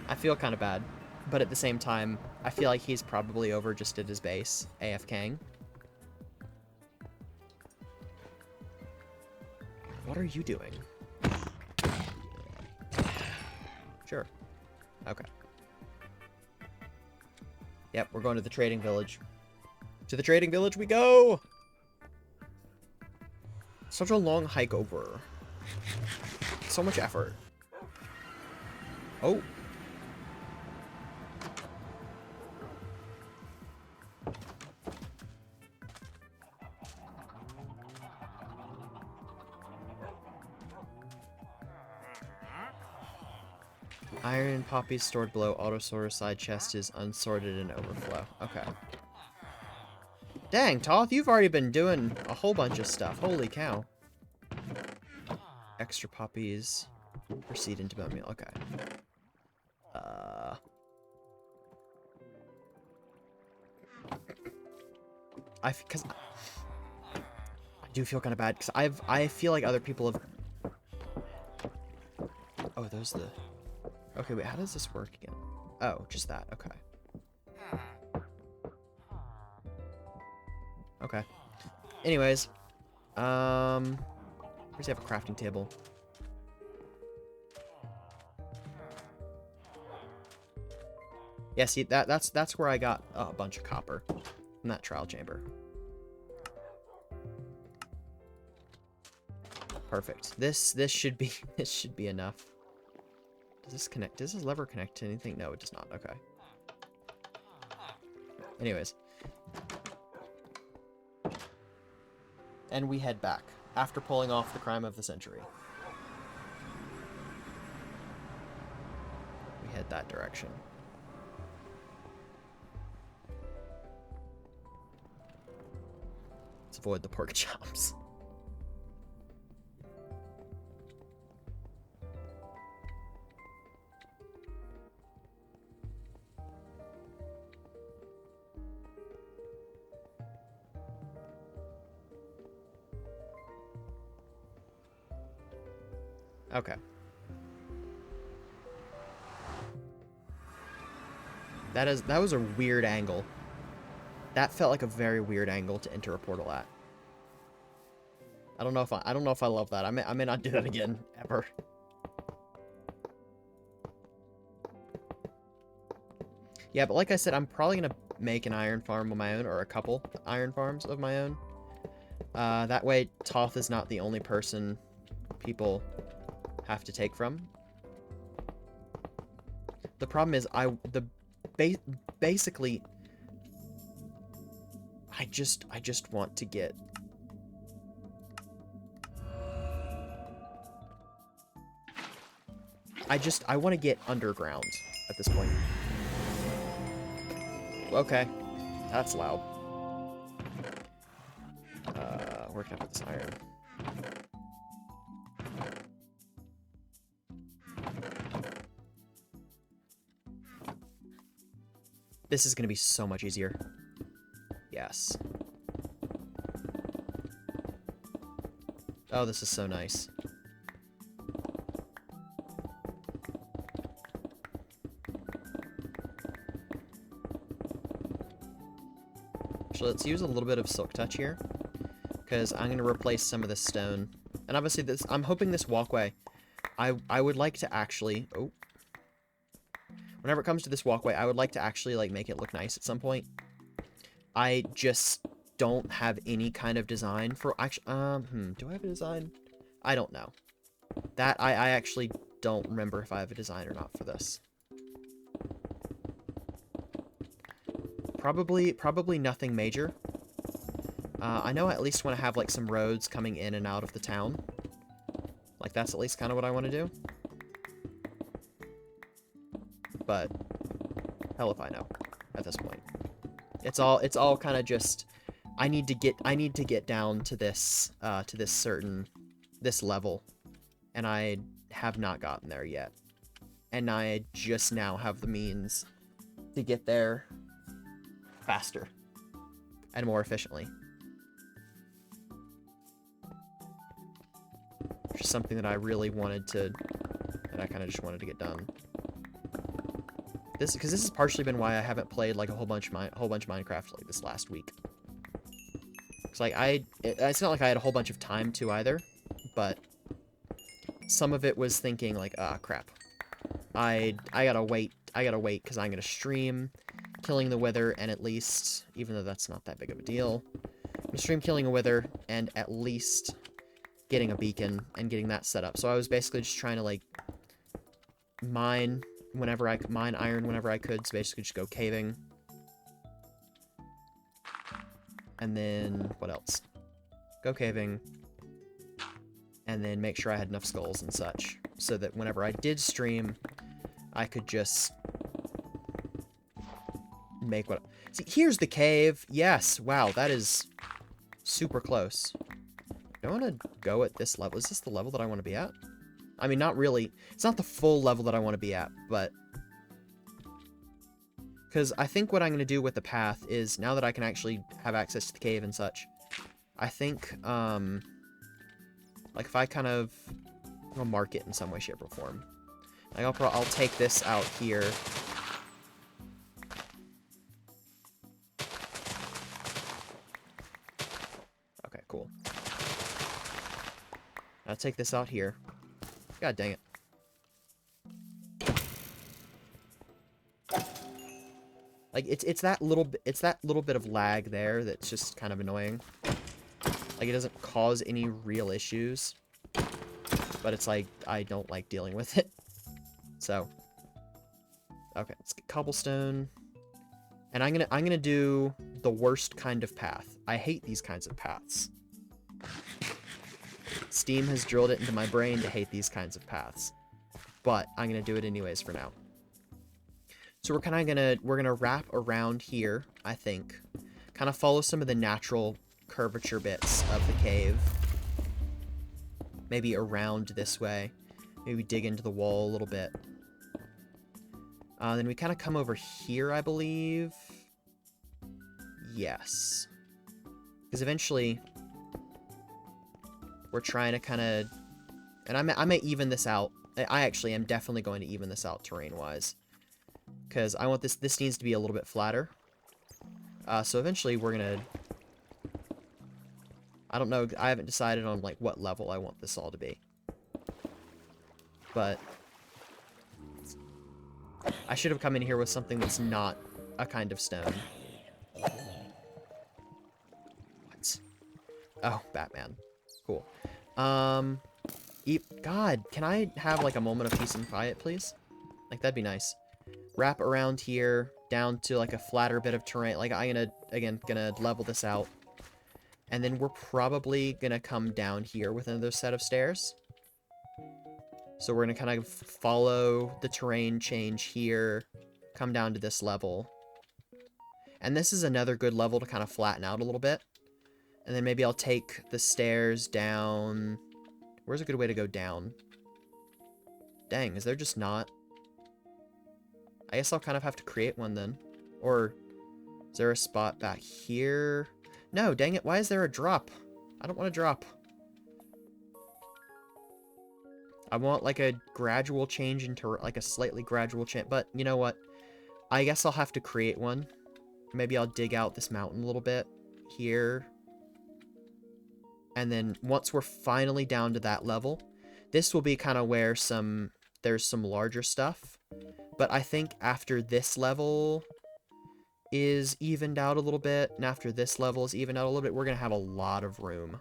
I feel kind of bad, but at the same time, I feel like he's probably over just at his base, AFKing. What are you doing? Sure. Okay. Yep, we're going to the trading village. To the trading village we go! Such a long hike over. So much effort. Oh. Iron and poppies stored below auto sorter side chest is unsorted and overflow. Okay. Dang, Toth, you've already been doing a whole bunch of stuff. Holy cow. Extra puppies. Proceed into bone meal. Okay. Because I do feel kind of bad because I feel like other people have. Oh, those the. Okay, wait. How does this work again? Oh, just that. Okay. Okay. Anyways, where's he have a crafting table? Yeah, see that's where I got a bunch of copper from that trial chamber. Perfect. This should be this should be enough. Does this connect? Does this lever connect to anything? No, it does not. Okay. Anyways. And we head back after pulling off the crime of the century. We head that direction. Let's avoid the pork chops. Okay. That was a weird angle. That felt like a very weird angle to enter a portal at. I don't know if I love that. I may not do that again ever. Yeah, but like I said, I'm probably gonna make an iron farm of my own, or a couple iron farms of my own. That way Toth is not the only person people have to take from. The problem is basically I just want to get I want to get underground at this point. Okay. That's loud. Where can I put this iron? This is going to be so much easier. Yes. Oh, this is so nice. So let's use a little bit of Silk Touch here, because I'm going to replace some of this stone. And obviously, I'm hoping this walkway, I would like to actually... Oh. Whenever it comes to this walkway, I would like to actually, like, make it look nice at some point. I just don't have any kind of design for... Actually, do I have a design? I don't know. That, I actually don't remember if I have a design or not for this. Probably nothing major. I know I at least want to have, like, some roads coming in and out of the town. Like, that's at least kind of what I want to do. But hell if I know at this point. It's all kind of just I need to get down to this level, and I have not gotten there yet. And I just now have the means to get there faster and more efficiently. Which is something that I really wanted to, that I kind of just wanted to get done. Because this has partially been why I haven't played like a whole bunch of Minecraft like this last week. It's like it's not like I had a whole bunch of time to either, but some of it was thinking like, ah, crap. I gotta wait because I'm gonna stream killing the wither, and at least, even though that's not that big of a deal, I'm gonna stream killing a wither and at least getting a beacon and getting that set up. So I was basically just trying to like mine iron whenever I could, so basically just go caving. And then, what else? Go caving. And then make sure I had enough skulls and such, so that whenever I did stream, I could just make what... See, here's the cave. Yes. Wow, that is super close. I want to go at this level. Is this the level that I want to be at? I mean, not really. It's not the full level that I want to be at, but... Because I think what I'm going to do with the path is, now that I can actually have access to the cave and such, I think, like, if I kind of... I'll mark it in some way, shape, or form. Like, I'll take this out here. Okay, cool. I'll take this out here. God dang it. Like, it's that little bit of lag there that's just kind of annoying. Like, it doesn't cause any real issues, but it's like, I don't like dealing with it. So, okay, let's get cobblestone. And I'm gonna do the worst kind of path. I hate these kinds of paths. Steam has drilled it into my brain to hate these kinds of paths. But I'm gonna do it anyways for now. So we're gonna wrap around here, I think. Kind of follow some of the natural curvature bits of the cave. Maybe around this way. Maybe dig into the wall a little bit. Then we kind of come over here, I believe. Yes. Because eventually, we're trying to kind of... And I may even this out. I actually am definitely going to even this out terrain-wise. Because I want this needs to be a little bit flatter. So eventually we're going to... I don't know, I haven't decided on, like, what level I want this all to be. But... I should have come in here with something that's not a kind of stone. What? Oh, Batman. Cool. God, can I have, like, a moment of peace and quiet, please? Like, that'd be nice. Wrap around here, down to, like, a flatter bit of terrain. Like, I'm gonna level this out. And then we're probably gonna come down here with another set of stairs. So we're gonna kind of follow the terrain change here, come down to this level. And this is another good level to kind of flatten out a little bit. And then maybe I'll take the stairs down... Where's a good way to go down? Dang, is there just not? I guess I'll kind of have to create one then. Or is there a spot back here? No, dang it, why is there a drop? I don't want to drop. I want, like, a gradual change into, like, a slightly gradual change. But, you know what? I guess I'll have to create one. Maybe I'll dig out this mountain a little bit here. And then once we're finally down to that level, this will be kind of where there's some larger stuff. But I think after this level is evened out a little bit, and after this level is evened out a little bit, we're going to have a lot of room,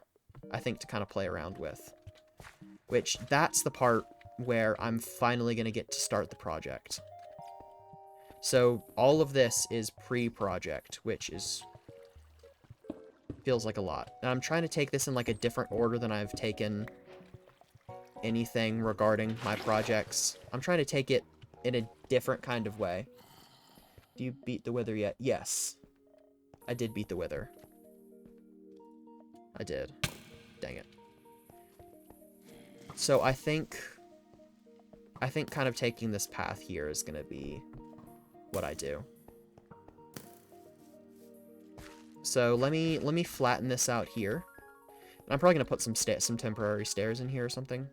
I think, to kind of play around with. Which, that's the part where I'm finally going to get to start the project. So, all of this is pre-project, which feels like a lot. And I'm trying to take this in, like, a different order than I've taken anything regarding my projects. I'm trying to take it in a different kind of way. Do you beat the Wither yet? Yes. I did beat the Wither. I did. Dang it. So I think kind of taking this path here is going to be what I do. So let me flatten this out here. And I'm probably going to put some temporary stairs in here or something.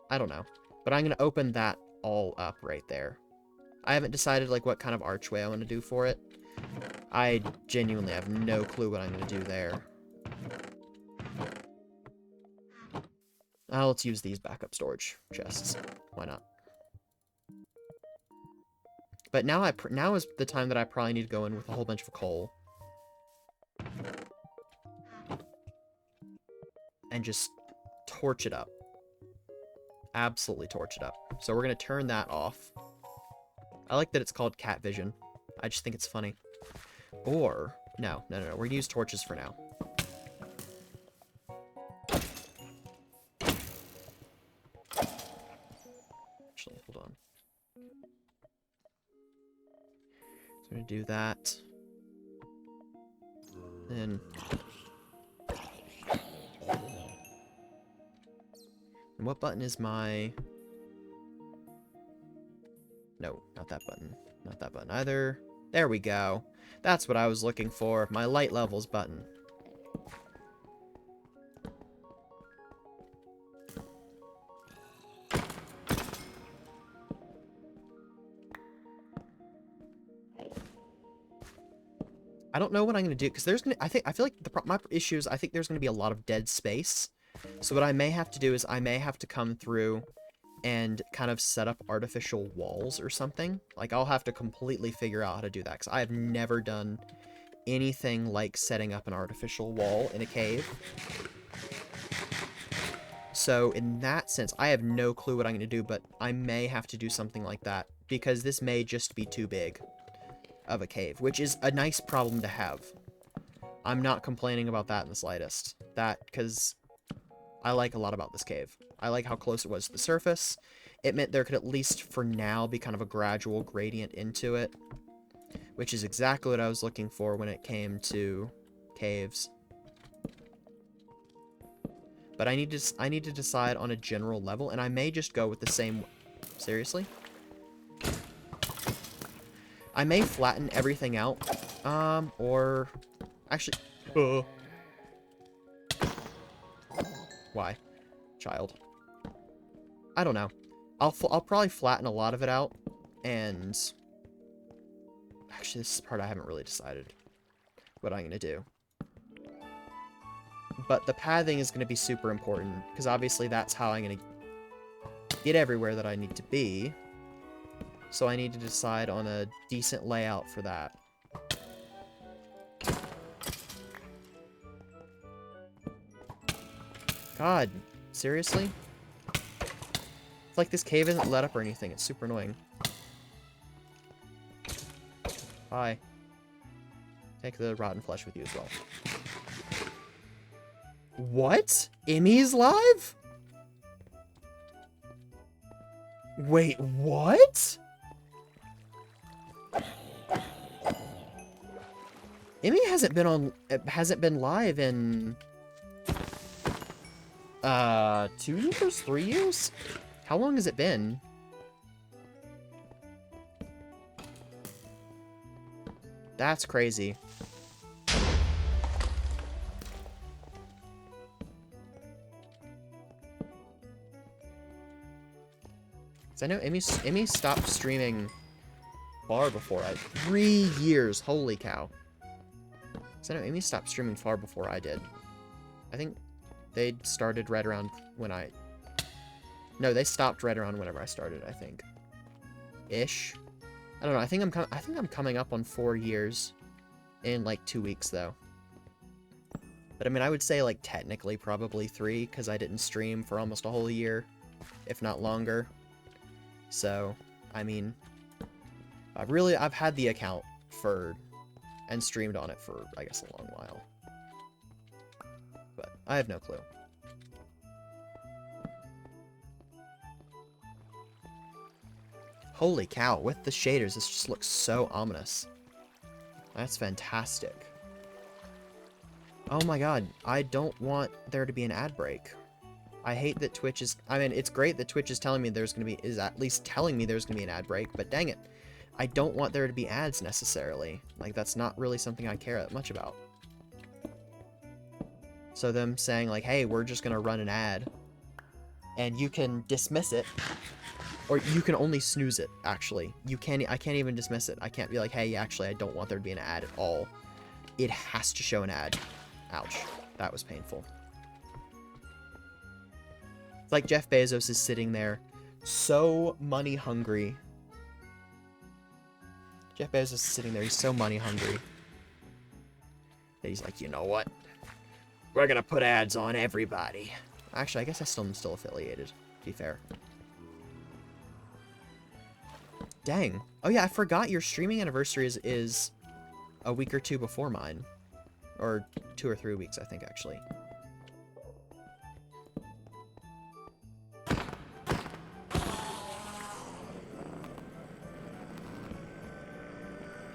I don't know. But I'm going to open that all up right there. I haven't decided, like, what kind of archway I want to do for it. I genuinely have no clue what I'm going to do there. Let's use these backup storage chests. Why not? But now is the time that I probably need to go in with a whole bunch of coal. And just torch it up. Absolutely torch it up. So we're going to turn that off. I like that it's called cat vision. I just think it's funny. Or, no. We're going to use torches for now. Actually, hold on. So I'm gonna do that. Then... And what button is my... No, not that button. Not that button either. There we go. That's what I was looking for. My light levels button. I don't know what I'm gonna do because there's gonna. I feel like my issue is I think there's gonna be a lot of dead space. So what I may have to do is I may have to come through and kind of set up artificial walls or something. Like I'll have to completely figure out how to do that because I have never done anything like setting up an artificial wall in a cave. So in that sense, I have no clue what I'm gonna do, but I may have to do something like that because this may just be too big of a cave, which is a nice problem to have. I'm not complaining about that in the slightest. That, because I like a lot about this cave. I like how close it was to the surface. It meant there could at least, for now, be kind of a gradual gradient into it, which is exactly what I was looking for when it came to caves. But I need to decide on a general level, and I may just go with the same... Seriously? I may flatten everything out, or... Actually... Why? Child. I don't know. I'll probably flatten a lot of it out, and... Actually, this is the part I haven't really decided what I'm gonna do. But the pathing is gonna be super important, because obviously that's how I'm gonna get everywhere that I need to be. So I need to decide on a decent layout for that. God, seriously? It's like this cave isn't lit up or anything. It's super annoying. Bye. Take the rotten flesh with you as well. What? Emmy's live? Wait, what? Emmy hasn't been live in 2 years, 3 years? How long has it been? That's crazy. I know Emmy stopped streaming far before 3 years, holy cow. I know Emmy stopped streaming far before I did. I think they started right around when No, they stopped right around whenever I started, I think. Ish. I don't know, I think I'm coming up on 4 years in like 2 weeks though. But I mean, I would say like technically probably 3 because I didn't stream for almost a whole year, if not longer. So, I mean, I've had the account and streamed on it for, I guess, a long while. But I have no clue. Holy cow, with the shaders, this just looks so ominous. That's fantastic. Oh my god, I don't want there to be an ad break. I hate that Twitch is... I mean, it's great that Twitch is telling me is at least telling me there's gonna be an ad break, but dang it. I don't want there to be ads, necessarily. Like, that's not really something I care that much about. So them saying, like, hey, we're just gonna run an ad, and you can dismiss it, or you can only snooze it, actually. I can't even dismiss it. I can't be like, hey, actually, I don't want there to be an ad at all. It has to show an ad. Ouch. That was painful. It's like Jeff Bezos is sitting there, so money hungry. Jeff Bezos is sitting there, he's so money hungry. That he's like, you know what? We're gonna put ads on everybody. Actually, I guess I'm still affiliated, to be fair. Dang. Oh yeah, I forgot your streaming anniversary is a week or 2 before mine. Or 2 or 3 weeks, I think, actually.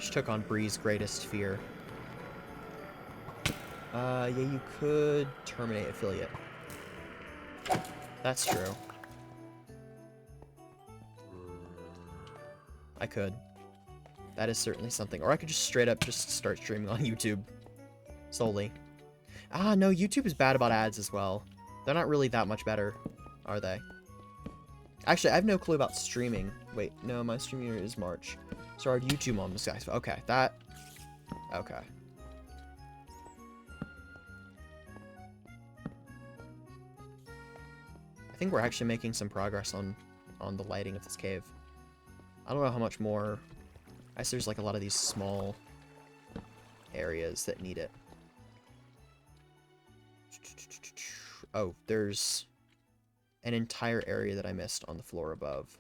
Which took on Bree's greatest fear. Yeah, you could terminate affiliate. That's true. I could. That is certainly something. Or I could just straight up just start streaming on YouTube. Solely. Ah, no, YouTube is bad about ads as well. They're not really that much better, are they? Actually, I have no clue about streaming. Wait, no, my streaming year is March. So our YouTube on this guy's... Okay, that... Okay. I think we're actually making some progress on the lighting of this cave. I don't know how much more... I guess there's like a lot of these small areas that need it. Oh, there's an entire area that I missed on the floor above.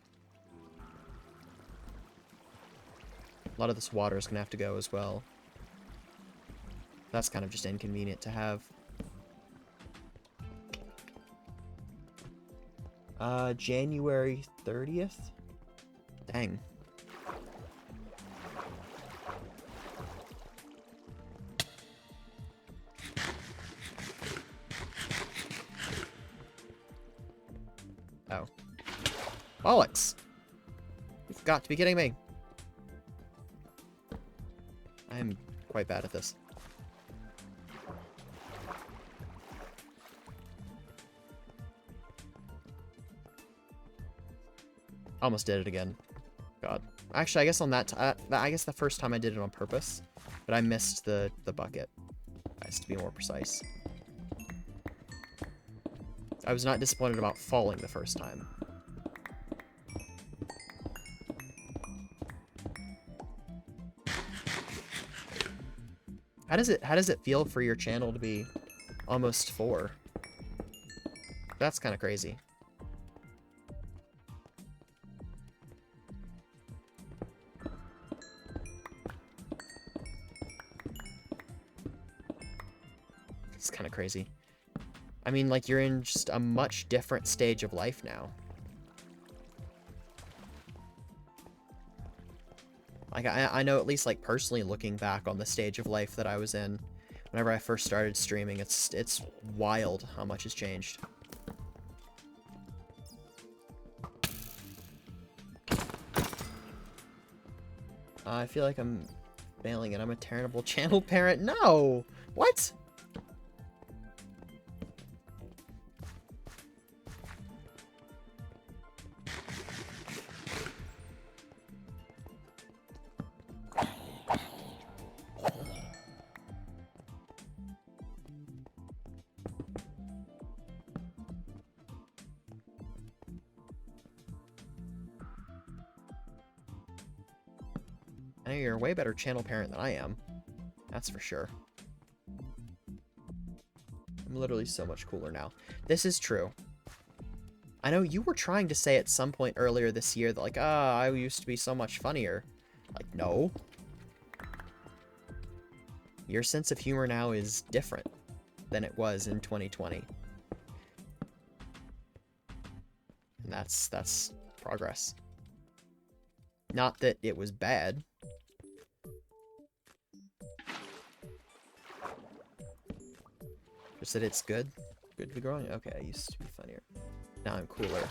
A lot of this water is going to have to go as well. That's kind of just inconvenient to have. January 30th? Dang. Oh. Bollocks! You've got to be kidding me. I am quite bad at this. Almost did it again. God. Actually, I guess on that I guess the first time I did it on purpose, but I missed the bucket. Has to be more precise. I was not disappointed about falling the first time. How does it feel for your channel to be almost 4? That's kind of crazy. It's kind of crazy. I mean, like, you're in just a much different stage of life now. Like, I know, at least, like, personally looking back on the stage of life that I was in whenever I first started streaming, it's wild how much has changed. I feel like I'm failing it. I'm a terrible channel parent. No! What? I know you're a way better channel parent than I am. That's for sure. I'm literally so much cooler now. This is true. I know you were trying to say at some point earlier this year that, like, I used to be so much funnier. Like, no. Your sense of humor now is different than it was in 2020. And that's progress. Not that it was bad. Just that it's good. Good to be growing. Okay, I used to be funnier. Now I'm cooler.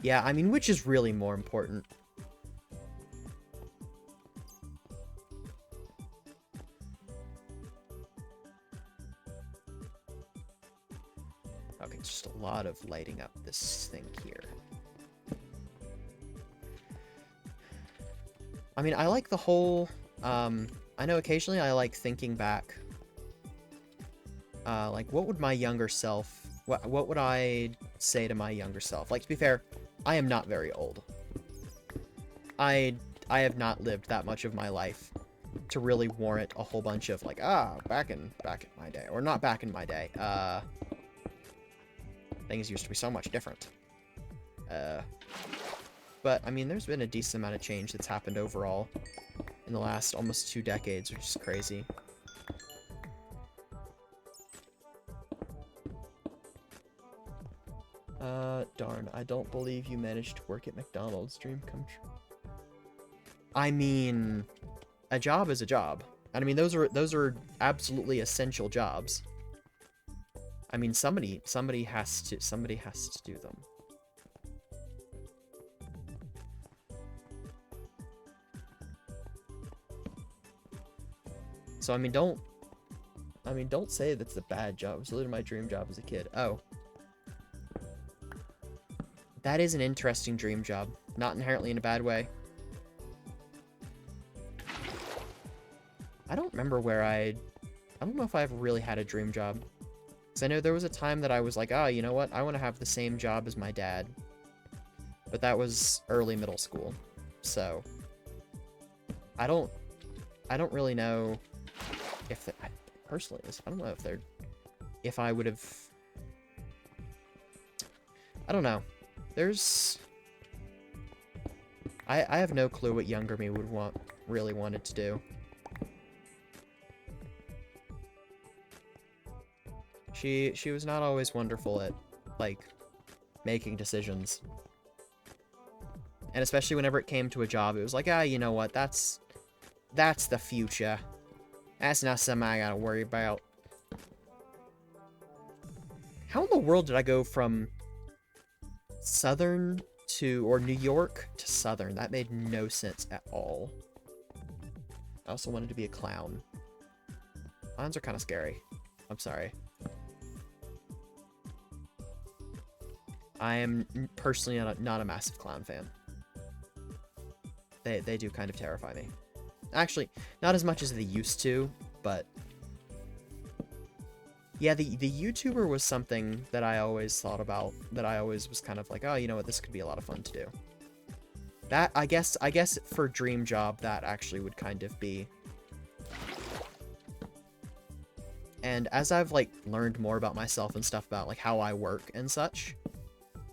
Yeah, I mean, which is really more important. Okay, it's just a lot of lighting up this thing here. I mean, I like the whole, I know occasionally I like thinking back. Like, what would my younger self, what would I say to my younger self? Like, to be fair, I am not very old. I have not lived that much of my life to really warrant a whole bunch of, like, back in my day. Or not back in my day. Things used to be so much different. But, I mean, there's been a decent amount of change that's happened overall in the last almost 2 decades, which is crazy. Darn, I don't believe you managed to work at McDonald's. Dream come true. I mean, a job is a job. And I mean, those are absolutely essential jobs. I mean, somebody has to do them. So I mean, don't say that's a bad job. It's literally my dream job as a kid. Oh. That is an interesting dream job. Not inherently in a bad way. I don't remember where I don't know if I've really had a dream job. Because I know there was a time that I was like, oh, you know what? I want to have the same job as my dad. But that was early middle school. So I don't really know if personally, I don't know if I would have, I don't know. I have no clue what younger me would really wanted to do. She was not always wonderful at, like, making decisions. And especially whenever it came to a job, it was like, ah, you know what, that's the future. That's not something I gotta worry about. How in the world did I go from Southern or New York to Southern? That made no sense at all. I also wanted to be a clown. Clowns are kind of scary. I'm sorry. I am personally not a massive clown fan. They do kind of terrify me. Actually, not as much as they used to, but yeah, the YouTuber was something that I always thought about, that I always was kind of like, oh, you know what, this could be a lot of fun to do. That, I guess for dream job, that actually would kind of be. And as I've, like, learned more about myself and stuff about, like, how I work and such,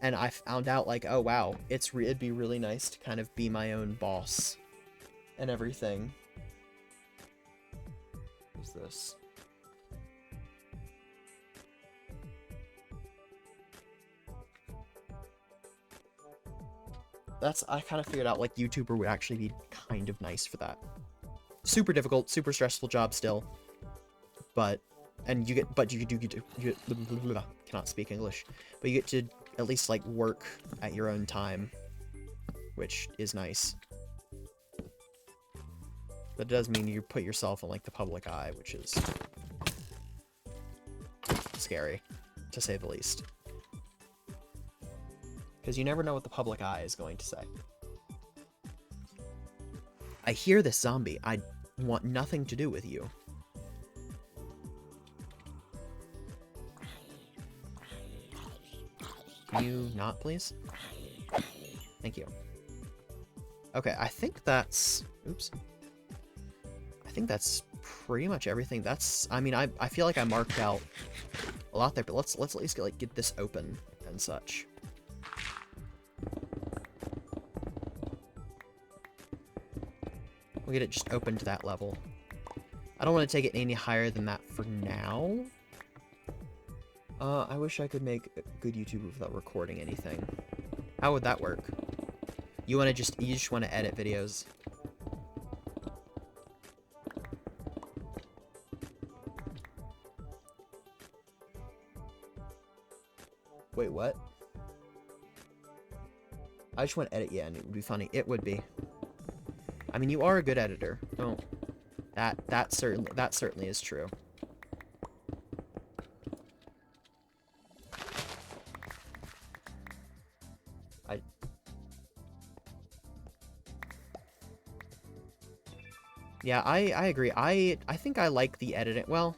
and I found out, like, oh, wow, it'd be really nice to kind of be my own boss and everything. What's this? I kind of figured out, like, YouTuber would actually be kind of nice for that. Super difficult, super stressful job still. But, and you get, cannot speak English. But you get to at least, like, work at your own time, which is nice. But it does mean you put yourself in, like, the public eye, which is scary, to say the least. Because you never know what the public eye is going to say. I hear this zombie. I want nothing to do with you. Can you not, please? Thank you. Okay, I think that's... Oops. I think that's pretty much everything. That's... I mean, I feel like I marked out a lot there, but let's at least get this open and such. We'll get it just open to that level. I don't want to take it any higher than that for now. I wish I could make a good YouTuber without recording anything. How would that work? You just want to edit videos. Wait, what? I just want to edit, yeah, and it would be funny. It would be. I mean, you are a good editor. Oh, that certainly is true. Yeah, I agree. I think I like the editing. Well,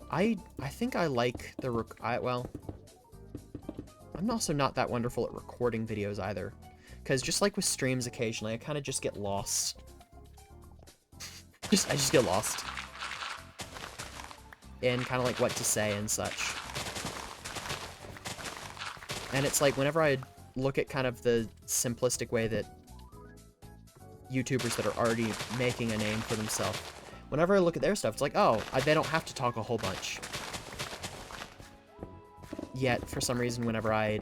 I think I like the well, I'm also not that wonderful at recording videos either. Because just like with streams occasionally, I kind of just get lost. I just get lost in kind of like what to say and such. And it's like whenever I look at kind of the simplistic way that YouTubers that are already making a name for themselves, whenever I look at their stuff, it's like, oh, they don't have to talk a whole bunch. Yet, for some reason, whenever I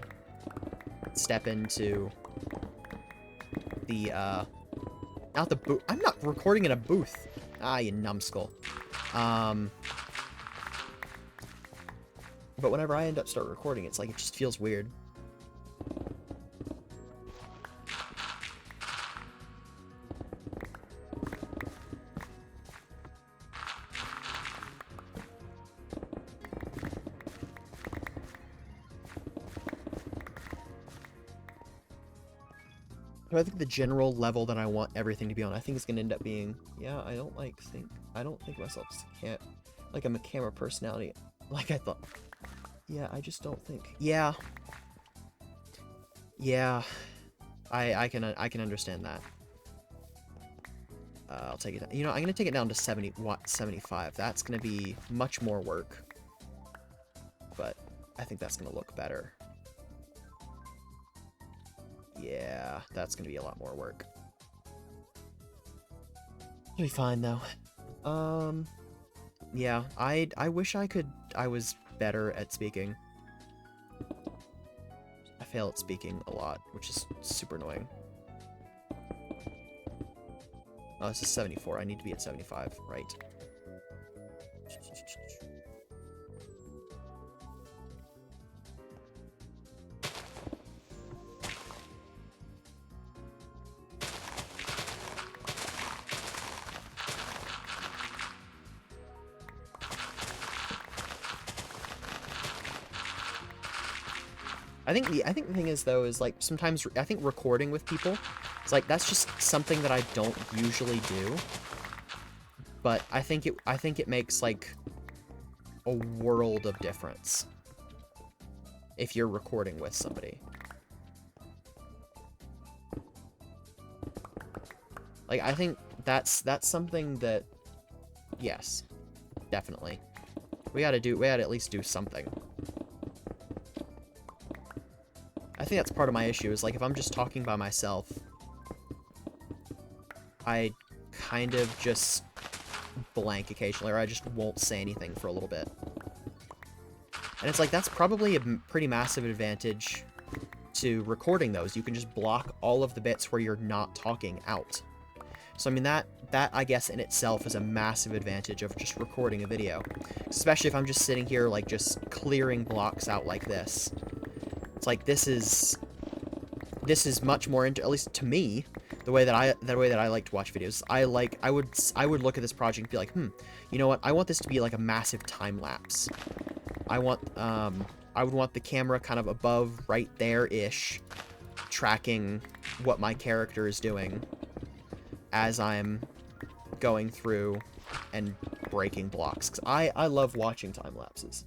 step into the Not the booth. I'm not recording in a booth. Ah, you numbskull. But whenever I end up start recording, it's like it just feels weird. I think the general level that I want everything to be on, I think it's gonna end up being, yeah, I don't think myself can't, like I'm a camera personality, like I thought. Yeah, I just don't think. Yeah. Yeah. I can understand that. I'll take it down. You know, I'm gonna take it down to 75. That's gonna be much more work, but I think that's gonna look better. Yeah, that's gonna be a lot more work. It'll be fine though. Yeah, I wish I was better at speaking. I fail at speaking a lot, which is super annoying. Oh, this is 74. I need to be at 75, right? I think the thing is though is like sometimes I think recording with people, it's like that's just something that I don't usually do. But I think it makes like a world of difference if you're recording with somebody. Like I think that's something that, yes, definitely. We gotta at least do something. I think that's part of my issue, is like if I'm just talking by myself, I kind of just blank occasionally, or I just won't say anything for a little bit. And it's like, that's probably a pretty massive advantage to recording those. You can just block all of the bits where you're not talking out. So I mean, that I guess in itself is a massive advantage of just recording a video. Especially if I'm just sitting here like just clearing blocks out like this. It's like this is much more at least to me, the way that I like to watch videos. I would look at this project and be like, you know what? I want this to be like a massive time lapse. I would want the camera kind of above right there-ish, tracking what my character is doing as I'm going through and breaking blocks. 'Cause I love watching time lapses.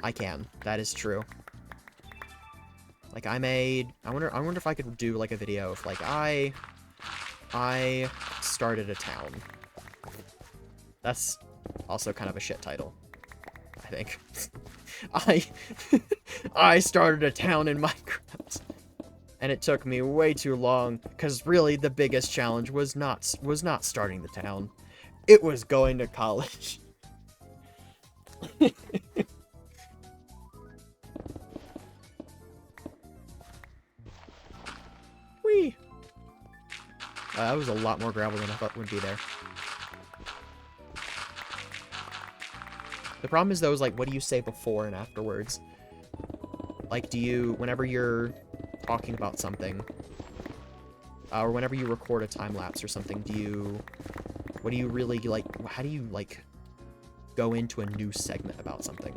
I can. That is true. Like I wonder if I could do like a video of like I started a town. That's also kind of a shit title, I think. I started a town in Minecraft. And it took me way too long, because really the biggest challenge was not starting the town. It was going to college. Whee! That was a lot more gravel than I thought would be there. The problem is though, is like, what do you say before and afterwards? Like, do you, whenever you're talking about something, or whenever you record a time lapse or something, what do you really, like, how do you, like, go into a new segment about something?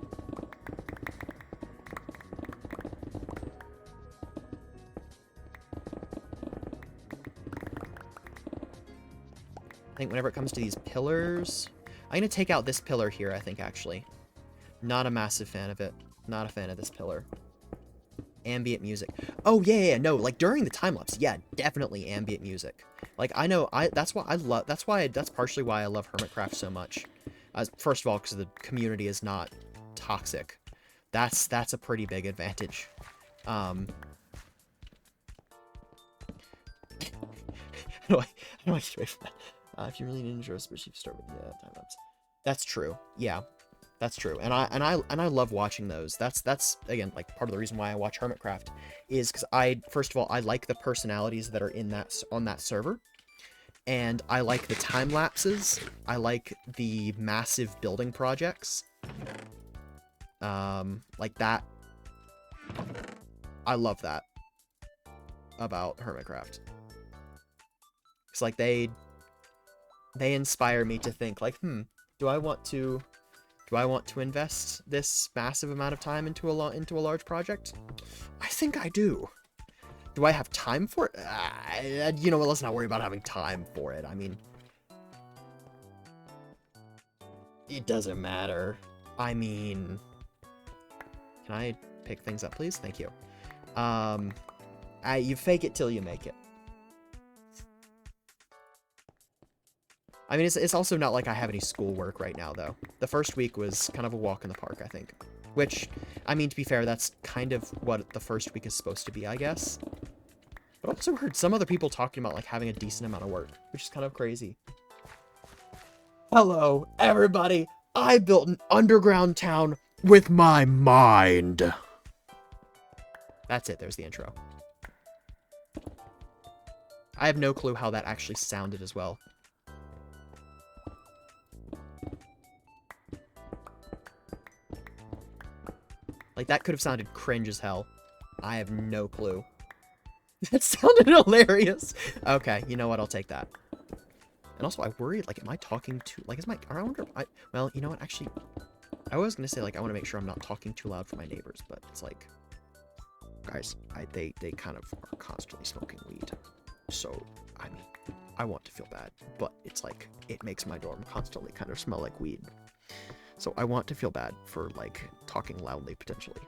I think whenever it comes to these pillars, I'm gonna take out this pillar here, I think, actually. Not a massive fan of it. Not a fan of this pillar. Ambient music. Oh, yeah, no, like, during the time-lapse, yeah, definitely ambient music. Like, I know, that's partially why I love Hermitcraft so much. First of all, because the community is not toxic. That's a pretty big advantage. I know I get away from that. If you really need intro, especially if you start with the time-lapse. That's true, yeah. That's true, and I love watching those. That's again like part of the reason why I watch Hermitcraft, is because first of all I like the personalities that are on that server, And I like the time lapses. I like the massive building projects. Like that. I love that about Hermitcraft. It's like they inspire me to think like, do I want to invest this massive amount of time into a large project? I think I do. Do I have time for it? You know what, let's not worry about having time for it. I mean, it doesn't matter. I mean, can I pick things up, please? Thank you. You fake it till you make it. I mean, it's also not like I have any schoolwork right now, though. The first week was kind of a walk in the park, I think. Which, I mean, to be fair, that's kind of what the first week is supposed to be, I guess. But I also heard some other people talking about, like, having a decent amount of work, which is kind of crazy. Hello, everybody! I built an underground town with my mind! That's it, there's the intro. I have no clue how that actually sounded as well. Like, that could have sounded cringe as hell. I have no clue. That sounded hilarious. Okay, you know what? I'll take that. And also, I worried, like, am I talking too... Like, well, you know what? Actually, I was going to say, like, I want to make sure I'm not talking too loud for my neighbors, but it's like... Guys, they kind of are constantly smoking weed. So, I mean, I want to feel bad, but it's like, it makes my dorm constantly kind of smell like weed. So I want to feel bad for, like, talking loudly, potentially.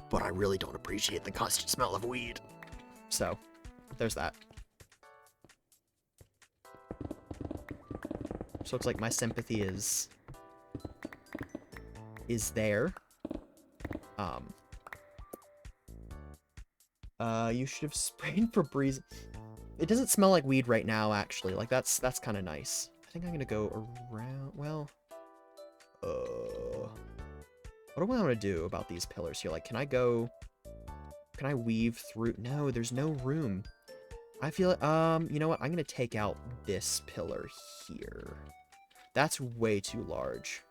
But I really don't appreciate the constant smell of weed. So, there's that. So it's like my sympathy is there. You should have sprayed Febreze. It doesn't smell like weed right now, actually. Like, that's kind of nice. I think I'm gonna go around, well... What do I want to do about these pillars here? Like, can I weave through? No, there's no room. I feel, you know what? I'm gonna take out this pillar here. That's way too large.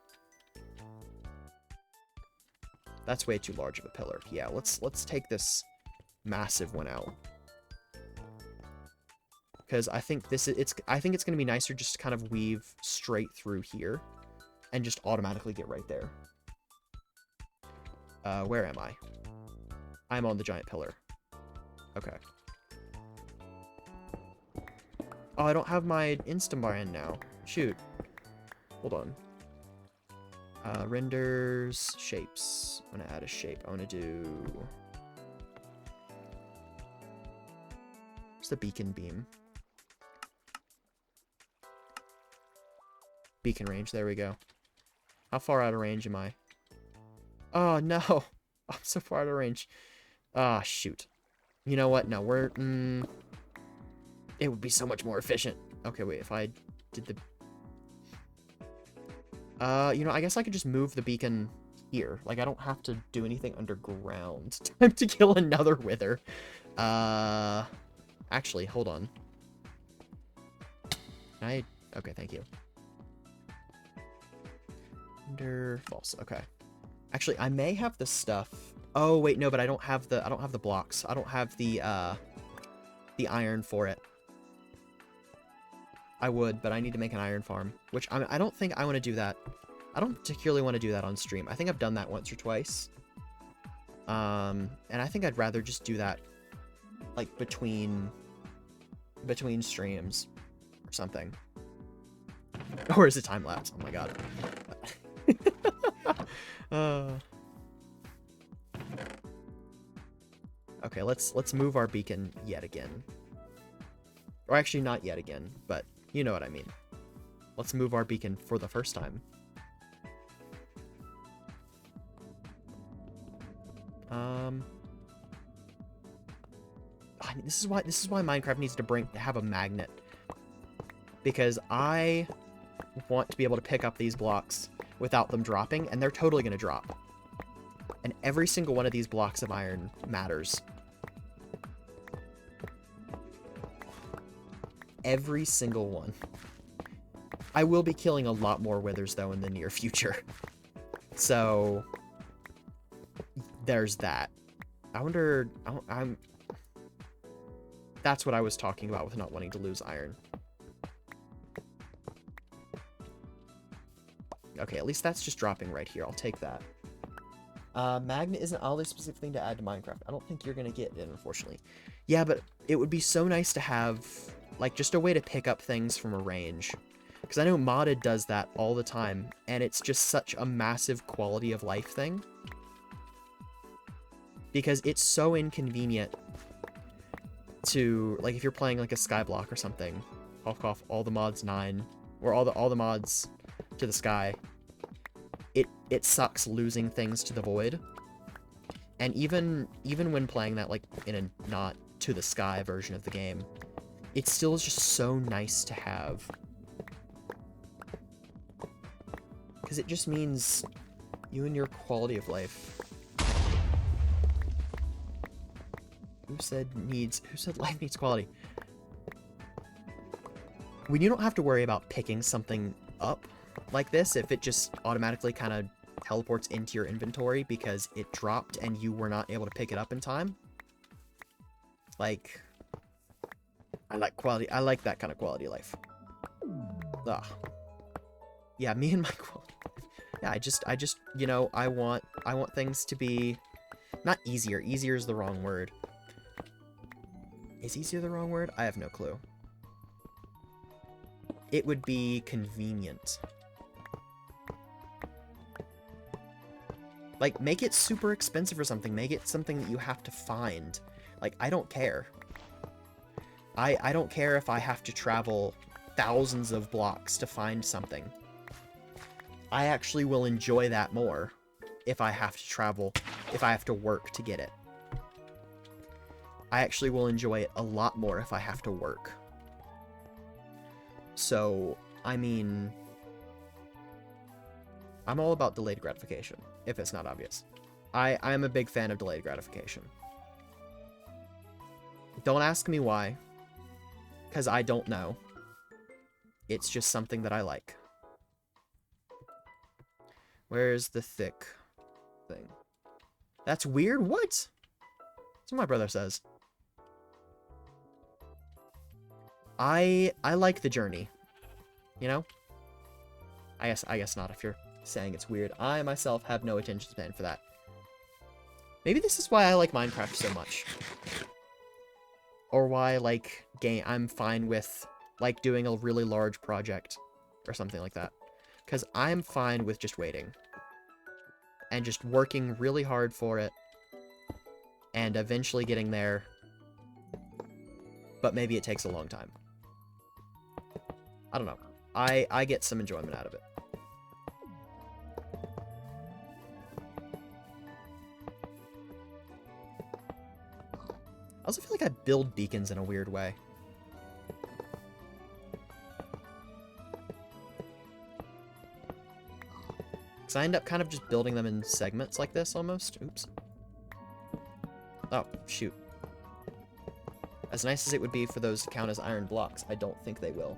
That's way too large of a pillar. Yeah, let's take this massive one out. Because I think I think it's gonna be nicer just to kind of weave straight through here and just automatically get right there. Where am I? I'm on the giant pillar. Okay. Oh, I don't have my Instabrand now. Shoot. Hold on. Renders, shapes. I'm gonna add a shape. I wanna do... Where's the beacon beam? Beacon range, there we go. How far out of range am I? Oh, no. I'm so far out of range. Ah, shoot. You know what? No, we're... It would be so much more efficient. Okay, wait, if I did the... you know, I guess I could just move the beacon here. Like, I don't have to do anything underground. Time to kill another wither. Actually, hold on. Okay, thank you. False. Okay. Actually, I may have the stuff. Oh wait, no, but I don't have the blocks. I don't have the iron for it. I would, but I need to make an iron farm, which I don't think I want to do that. I don't particularly want to do that on stream. I think I've done that once or twice. And I think I'd rather just do that like between streams or something. Or is it time lapse? Oh my god. Okay, let's move our beacon yet again. Or actually not yet again, but you know what I mean. Let's move our beacon for the first time. This is why Minecraft needs to have a magnet. Because I want to be able to pick up these blocks without them dropping, and they're totally going to drop. And every single one of these blocks of iron matters. every single one. I will be killing a lot more withers, though, in the near future. So, there's that. I wonder... That's what I was talking about with not wanting to lose iron. Okay, at least that's just dropping right here. I'll take that. Magnet is an oddly specific thing to add to Minecraft. I don't think you're going to get it, unfortunately. Yeah, but it would be so nice to have, like, just a way to pick up things from a range. Because I know Modded does that all the time, and it's just such a massive quality of life thing. Because it's so inconvenient to, like, if you're playing, like, a skyblock or something, off all the mods 9, or all the mods to the sky, it sucks losing things to the void. And even when playing that, like, in a not to the sky version of the game, it still is just so nice to have. Because it just means you and your quality of life. Who said life needs quality? When you don't have to worry about picking something up like this, if it just automatically kind of teleports into your inventory because it dropped and you were not able to pick it up in time. Like, I like that kind of quality of life. Ugh. Yeah, me and my quality. Yeah, I just, you know, I want things to be not easier. Easier is the wrong word. Is easier the wrong word? I have no clue. It would be convenient. Like, make it super expensive or something. Make it something that you have to find. Like, I don't care. I don't care if I have to travel thousands of blocks to find something. I actually will enjoy that more if I have to travel, if I have to work to get it. I actually will enjoy it a lot more if I have to work. So, I mean, I'm all about delayed gratification, if it's not obvious. I'm a big fan of delayed gratification. Don't ask me why, because I don't know. It's just something that I like. Where's the thick thing? That's weird? What? That's what my brother says. I like the journey. You know? I guess not if you're saying it's weird. I myself have no attention span for that. Maybe this is why I like Minecraft so much. Or why, like, I'm fine with, like, doing a really large project or something like that. Because I'm fine with just waiting. And just working really hard for it. And eventually getting there. But maybe it takes a long time. I don't know. I get some enjoyment out of it. I also feel like I build beacons in a weird way. Because I end up kind of just building them in segments like this, almost. Oops. Oh, shoot. As nice as it would be for those to count as iron blocks, I don't think they will.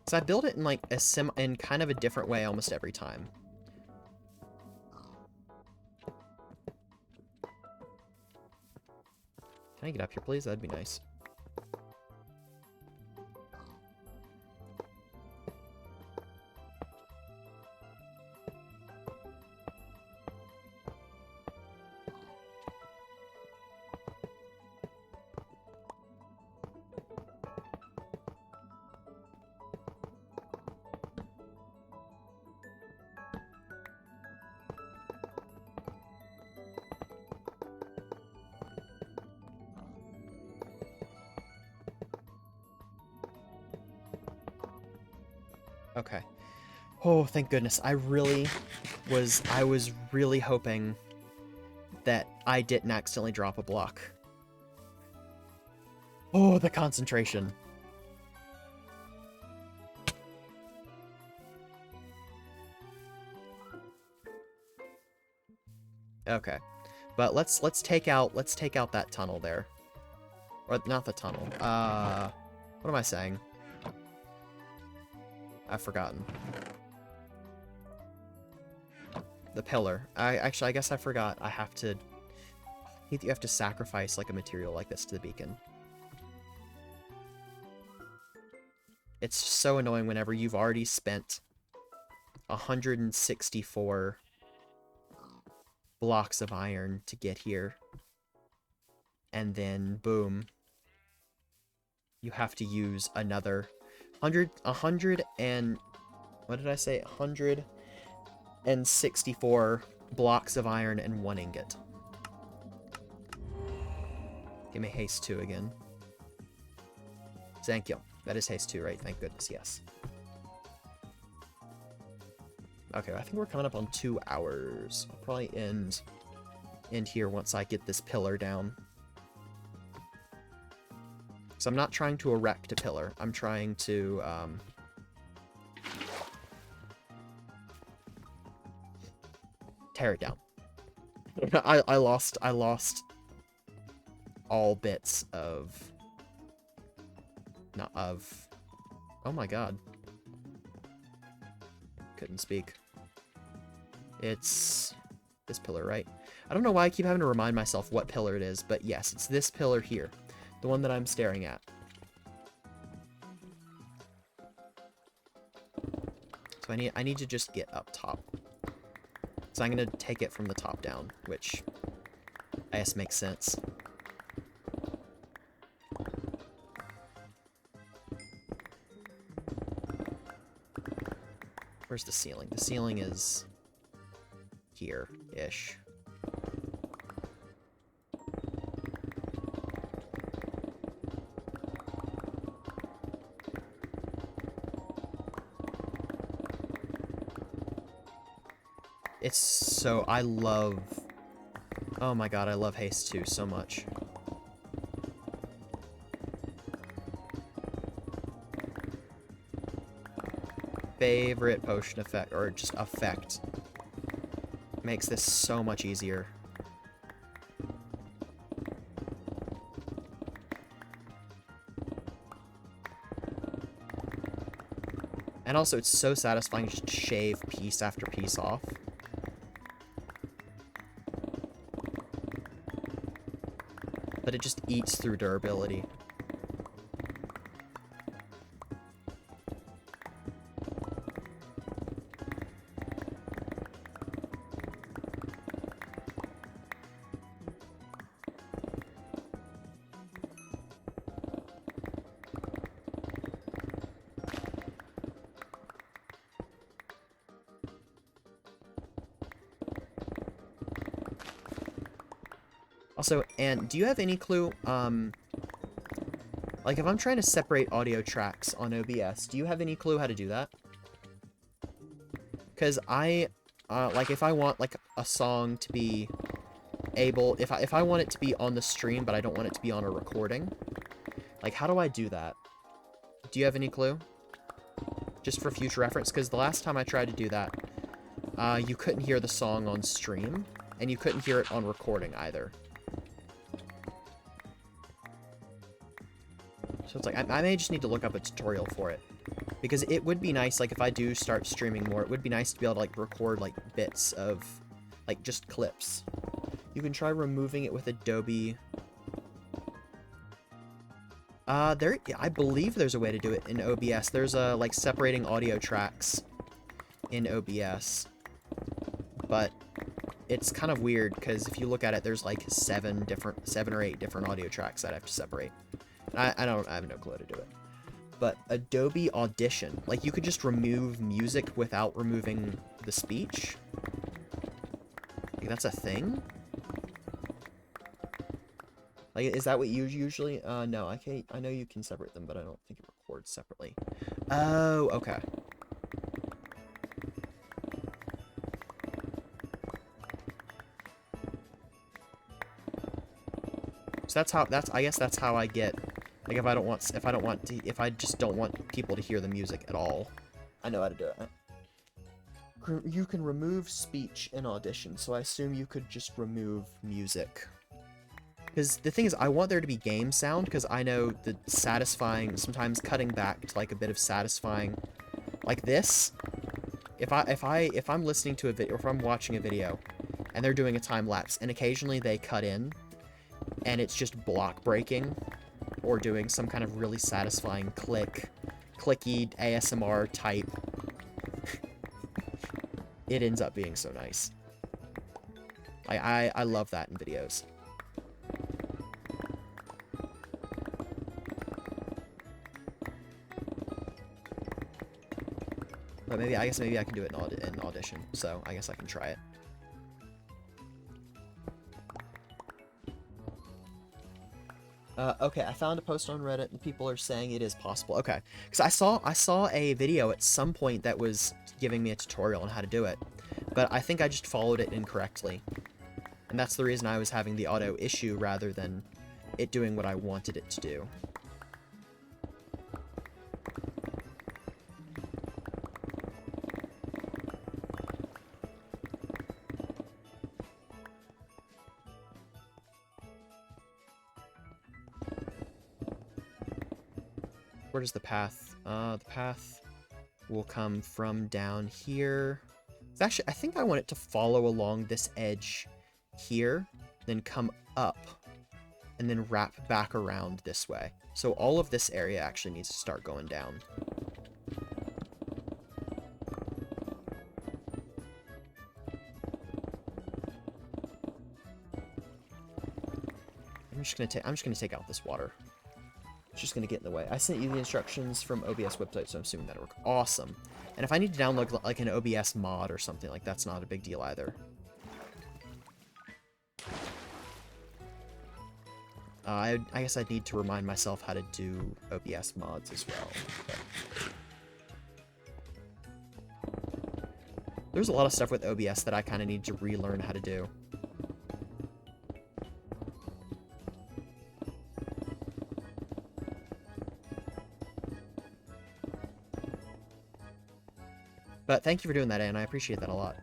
So I build it in like in kind of a different way almost every time. Can I get up here, please? That'd be nice. Okay. Oh, thank goodness. I was really hoping that I didn't accidentally drop a block. Oh, the concentration. Okay. But let's take out that tunnel there. Or not the tunnel. What am I saying? I've forgotten. The pillar. I guess I forgot. I have to... You have to sacrifice, like, a material like this to the beacon. It's so annoying whenever you've already spent 164 blocks of iron to get here. And then, boom. You have to use another 100 and... What did I say? 164 blocks of iron and 1 ingot. Give me haste 2 again. Thank you. That is haste 2, right? Thank goodness, yes. Okay, I think we're coming up on 2 hours. I'll probably end here once I get this pillar down. So I'm not trying to erect a pillar. I'm trying to, tear it down. I lost all bits of... Not of... Oh my god. Couldn't speak. It's this pillar, right? I don't know why I keep having to remind myself what pillar it is, but yes, it's this pillar here. The one that I'm staring at. So I need to just get up top. So I'm gonna take it from the top down, which I guess makes sense. Where's the ceiling? The ceiling is here-ish. It's so... I love... Oh my god, I love Haste 2 so much. Favorite potion effect, or just effect. Makes this so much easier. And also, it's so satisfying just to shave piece after piece off. But it just eats through durability. Also, and do you have any clue, like if I'm trying to separate audio tracks on OBS, do you have any clue how to do that? Because like if I want like a song to be able, if I want it to be on the stream, but I don't want it to be on a recording, like how do I do that? Do you have any clue? Just for future reference, because the last time I tried to do that, you couldn't hear the song on stream, and you couldn't hear it on recording either. So it's like, I may just need to look up a tutorial for it. Because it would be nice, like, if I do start streaming more, it would be nice to be able to, like, record, like, bits of, like, just clips. You can try removing it with Adobe. I believe there's a way to do it in OBS. There's like, separating audio tracks in OBS. But it's kind of weird, because if you look at it, there's, like, 7 or 8 different audio tracks that I have to separate. I have no clue how to do it. But Adobe Audition, like you could just remove music without removing the speech. Like that's a thing? Like, is that what you usually, no, I know you can separate them, but I don't think it records separately. Oh, okay. So I guess that's how I get Like if I just don't want people to hear the music at all, I know how to do it. You can remove speech in Audition, so I assume you could just remove music. Because the thing is, I want there to be game sound, because I know the satisfying, sometimes cutting back to like a bit of satisfying, like this. If I'm listening to a video, or if I'm watching a video, and they're doing a time lapse, and occasionally they cut in, and it's just block breaking, or doing some kind of really satisfying clicky ASMR type, it ends up being so nice. I love that in videos. But maybe I can do it in Audition, so I guess I can try it. Okay, I found a post on Reddit and people are saying it is possible. Okay, because I saw a video at some point that was giving me a tutorial on how to do it, but I think I just followed it incorrectly. And that's the reason I was having the auto issue rather than it doing what I wanted it to do. Where does the path? The path will come from down here. It's actually, I think I want it to follow along this edge here, then come up, and then wrap back around this way. So all of this area actually needs to start going down. I'm just gonna take out this water. It's just gonna get in the way. I sent you the instructions from OBS website, so I'm assuming that'll work. Awesome. And if I need to download like an OBS mod or something, like that's not a big deal either. I guess I'd need to remind myself how to do OBS mods as well. But there's a lot of stuff with OBS that I kind of need to relearn how to do. But thank you for doing that, Anne. I appreciate that a lot.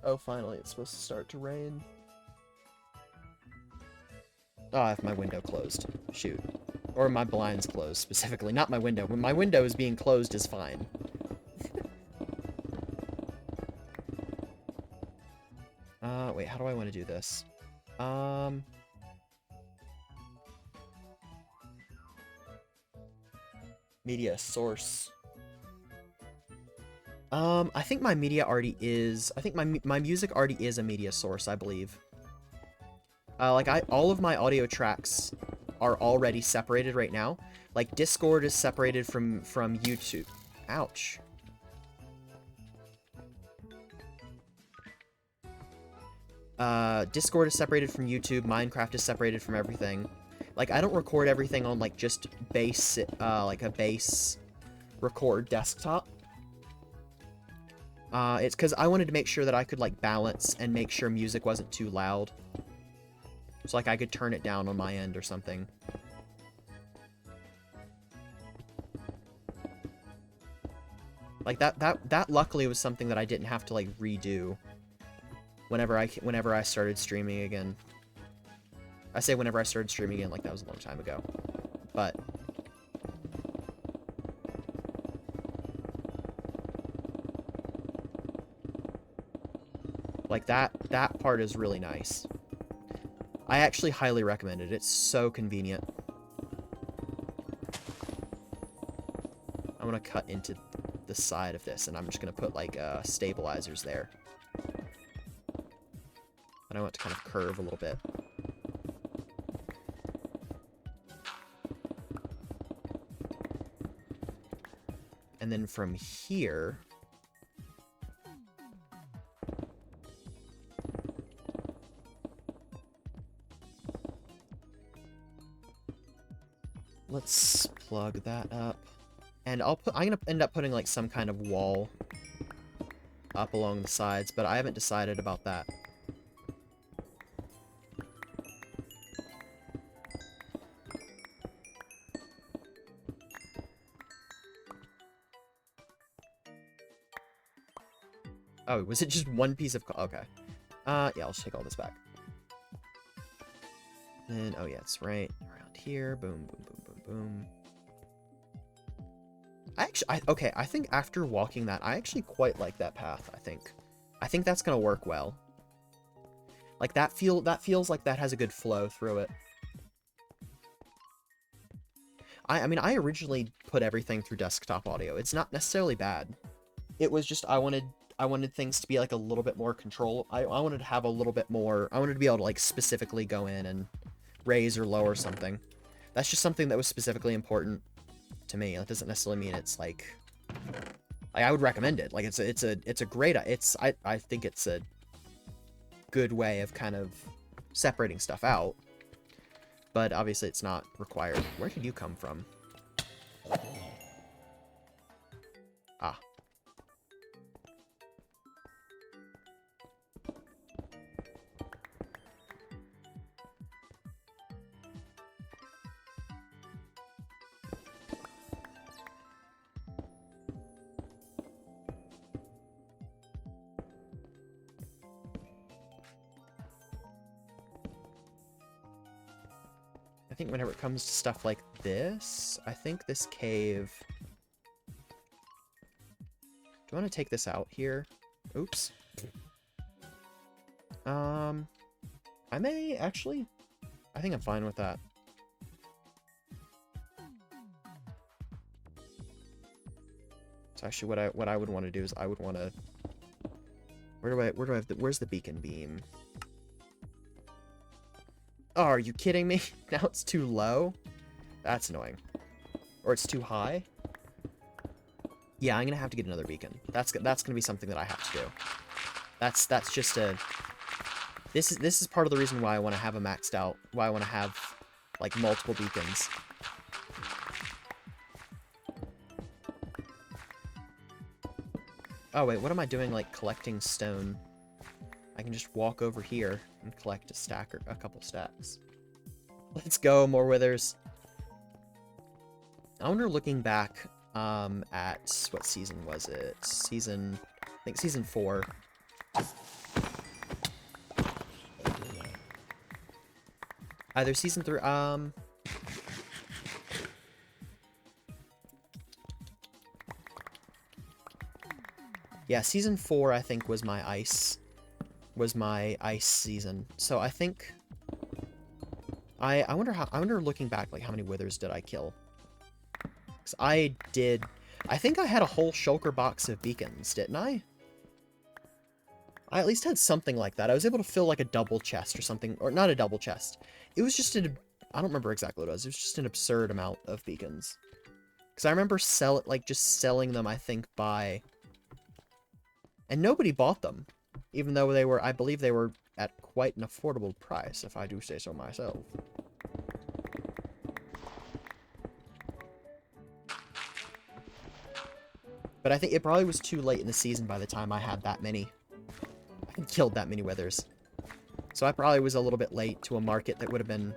Oh, finally, it's supposed to start to rain. Oh, I have my window closed. Shoot. Or my blinds closed, specifically. Not my window. When my window is being closed is fine. Wait, how do I want to do this? Media source. I think my media already is... I think my music already is a media source, I believe. Like, all of my audio tracks are already separated right now. Like, Discord is separated from YouTube. Ouch. Discord is separated from YouTube. Minecraft is separated from everything. Like, I don't record everything on, like, just base, like a base record desktop. It's because I wanted to make sure that I could, like, balance and make sure music wasn't too loud. So, like, I could turn it down on my end or something. Like, that luckily was something that I didn't have to, like, redo whenever I started streaming again. I say whenever I started streaming again, like, that was a long time ago. But... like, that part is really nice. I actually highly recommend it. It's so convenient. I'm gonna cut into the side of this, and I'm just gonna put, like, stabilizers there. And I want it to kind of curve a little bit. And then from here... Let's plug that up. And I'm gonna end up putting, like, some kind of wall up along the sides, but I haven't decided about that. Oh, was it just one piece of... Okay. Yeah, I'll just take all this back. And, oh yeah, it's right around here. Boom, boom, boom, boom, boom. Okay, I think after walking that, I actually quite like that path, I think. I think that's gonna work well. Like, that feels like that has a good flow through it. I mean, I originally put everything through desktop audio. It's not necessarily bad. It was just, I wanted things to be, like, a little bit more control. I wanted to have a little bit more... I wanted to be able to, like, specifically go in and raise or lower something. That's just something that was specifically important to me. That doesn't necessarily mean it's, like, I would recommend it. Like, it's a great... I think it's a good way of kind of separating stuff out. But obviously it's not required. Where did you come from? Ah. I think whenever it comes to stuff like this, I think this cave... Do I want to take this out here? Oops. I may actually... I think I'm fine with that. So actually what I would want to do is I would want to... Where do I have where's the beacon beam? Oh, are you kidding me? Now it's too low? That's annoying. Or it's too high? Yeah, I'm gonna have to get another beacon. That's gonna be something that I have to do. That's just a... This is part of the reason why I want to have a maxed out... Why I want to have, like, multiple beacons. Oh, wait, what am I doing, like, collecting stone? I can just walk over here and collect a stack or a couple stacks. Let's go, more withers. I wonder, looking back at what season was it? I think season 4. Either season 3. Yeah, season 4 I think was my ice season. So I think I wonder looking back, like, how many withers did I kill? 'Cause I think I had a whole shulker box of beacons, didn't I? I at least had something like that. I was able to fill, like, a double chest or something, or not a double chest. It was just I don't remember exactly what it was. It was just an absurd amount of beacons. Because I remember just selling them, I think, and nobody bought them. Even though I believe they were at quite an affordable price, if I do say so myself. But I think it probably was too late in the season by the time I had that many. I killed that many withers. So I probably was a little bit late to a market that would have been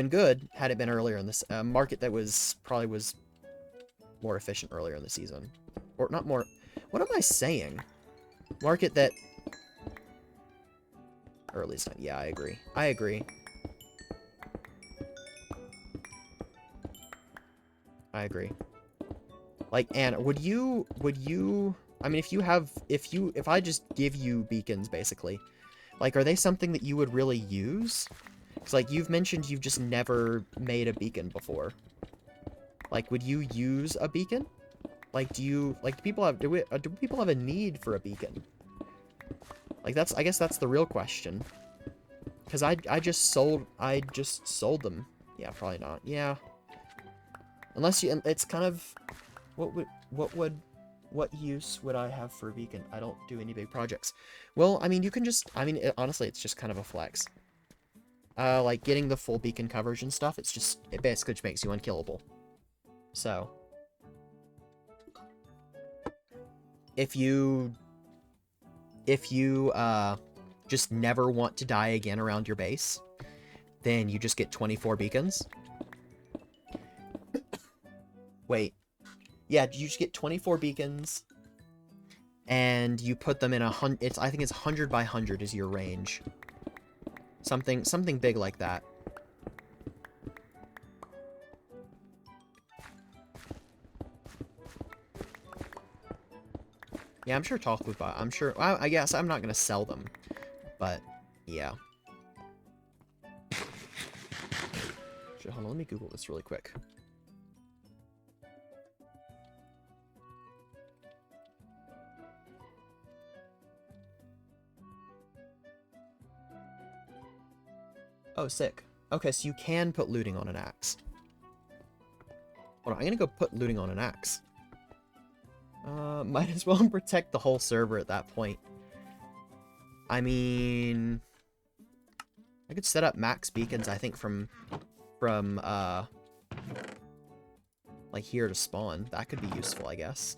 good had it been earlier in this market that probably was more efficient earlier in the season. Or not more... What am I saying? Market that... Early time. Yeah, I agree. I agree. I agree. Like, Anna, would you... I mean, if I just give you beacons, basically, like, are they something that you would really use? Because, like, you've mentioned you've just never made a beacon before. Like, would you use a beacon? Like, do people have a need for a beacon? Like, I guess that's the real question. Because I just sold them. Yeah, probably not. Yeah. Unless it's kind of, what use would I have for a beacon? I don't do any big projects. Well, I mean, you can just, honestly, it's just kind of a flex. like getting the full beacon coverage and stuff, it basically just makes you unkillable. So, if you just never want to die again around your base, then you just get 24 beacons. Wait. Yeah, you just get 24 beacons, and you put them in I think it's 100 by 100 is your range. Something big like that. Yeah, I'm sure Toth would buy. I'm sure. Well, I guess I'm not gonna sell them, but yeah. Hold on, let me Google this really quick. Oh, sick. Okay, so you can put looting on an axe. Hold on, I'm gonna go put looting on an axe. Might as well protect the whole server at that point. I mean, I could set up max beacons, I think, from like here to spawn. That could be useful, I guess.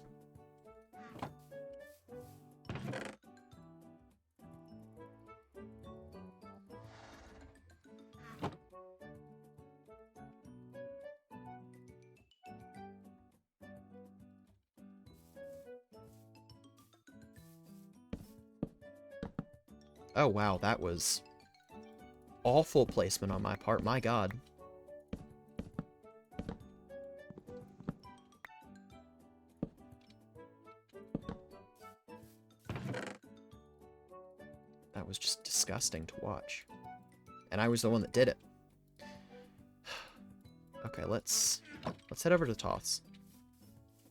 Oh, wow, that was awful placement on my part. My god. That was just disgusting to watch. And I was the one that did it. Okay, let's head over to Toth's.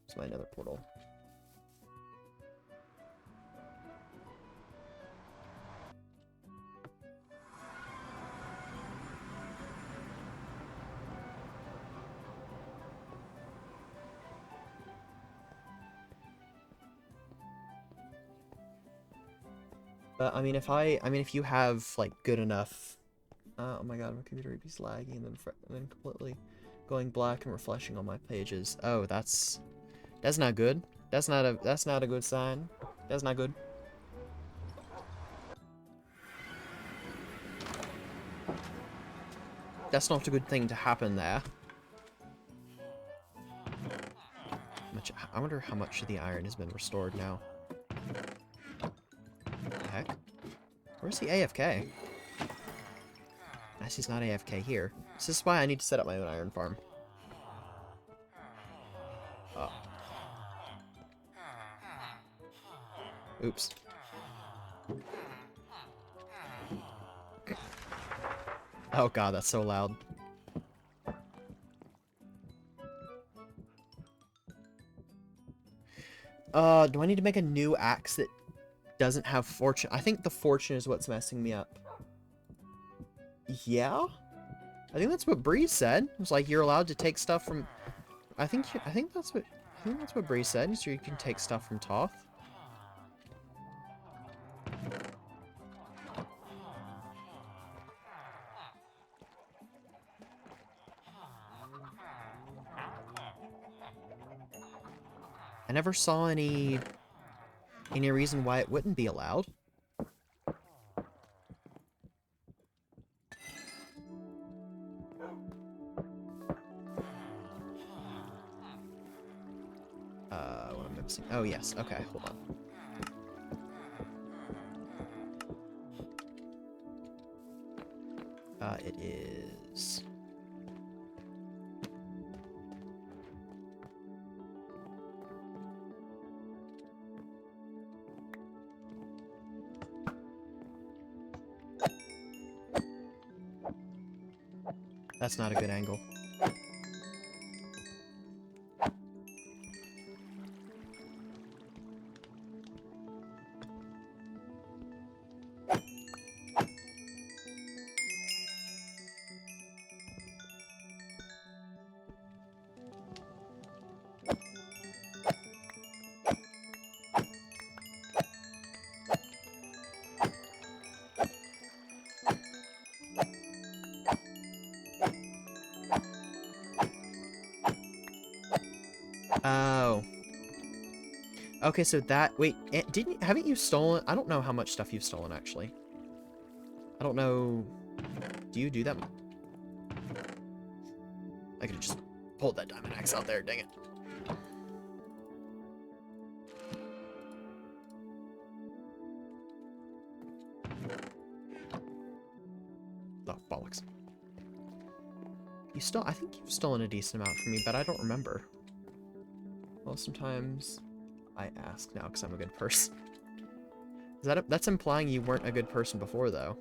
It's my nether portal. But I mean, if you have like good enough. Oh my god, my computer keeps lagging and then completely going black and refreshing on my pages. Oh, that's not good. That's not a good sign. That's not good. That's not a good thing to happen there. I wonder how much of the iron has been restored now. What the heck? Where's the AFK? Guess he's not AFK here. This is why I need to set up my own iron farm. Oh. Oops. Oh god, that's so loud. Do I need to make a new axe that doesn't have fortune? I think the fortune is what's messing me up. Yeah? I think that's what Bree said. It was like you're allowed to take stuff from... I think that's what Bree said. So you can take stuff from Toth. I never saw any reason why it wouldn't be allowed. What am I missing? Oh, yes. Okay, hold on. It is... That's not a good angle. Oh. Okay, so that... Wait, haven't you stolen... I don't know how much stuff you've stolen, actually. I don't know... Do you do that? I could've just pulled that diamond axe out there, dang it. Oh, bollocks. I think you've stolen a decent amount from me, but I don't remember. Well, sometimes I ask now because I'm a good person. That's implying you weren't a good person before, though.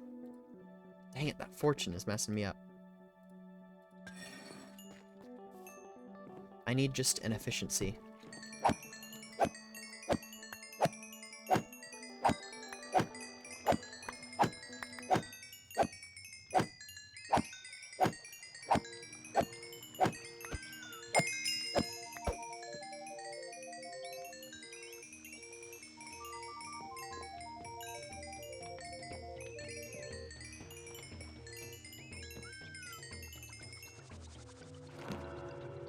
Dang it, that fortune is messing me up. I need just an efficiency.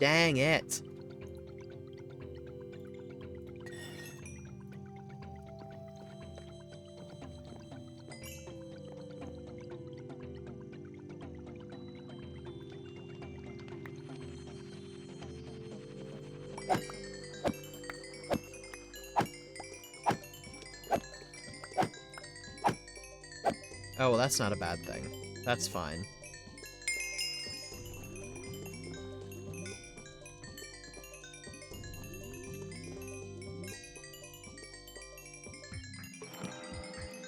Dang it! Oh, well, that's not a bad thing. That's fine.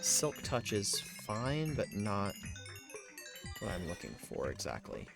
Silk Touch is fine, but not what I'm looking for exactly.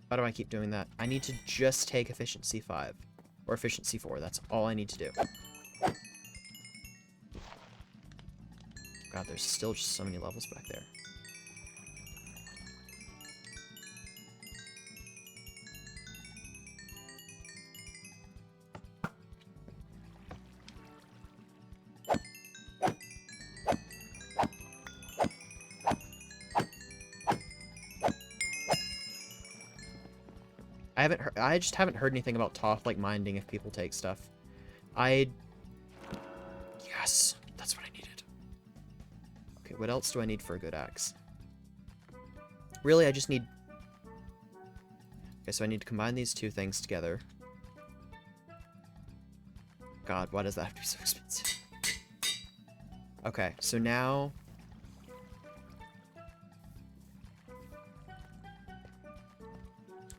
Why do I keep doing that? I need to just take Efficiency 5. Or Efficiency 4. That's all I need to do. God, there's still just so many levels back there. I just haven't heard anything about Toth, like, minding if people take stuff. Yes, that's what I needed. Okay, what else do I need for a good axe? Really, I just need... Okay, so I need to combine these two things together. God, why does that have to be so expensive? Okay, so now...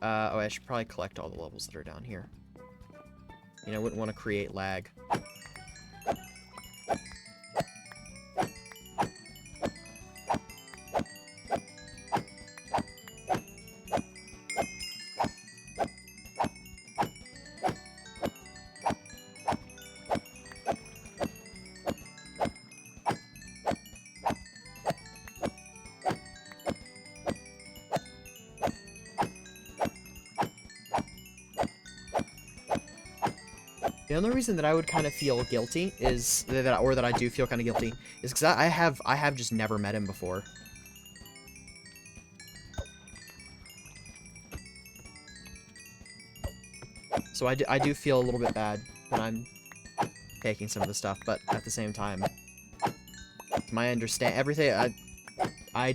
oh, I should probably collect all the levels that are down here. You know, I wouldn't want to create lag. The only reason that I would kind of feel guilty is that I do feel kind of guilty is because I have just never met him before. So I do feel a little bit bad when I'm taking some of the stuff, but at the same time, to my everything I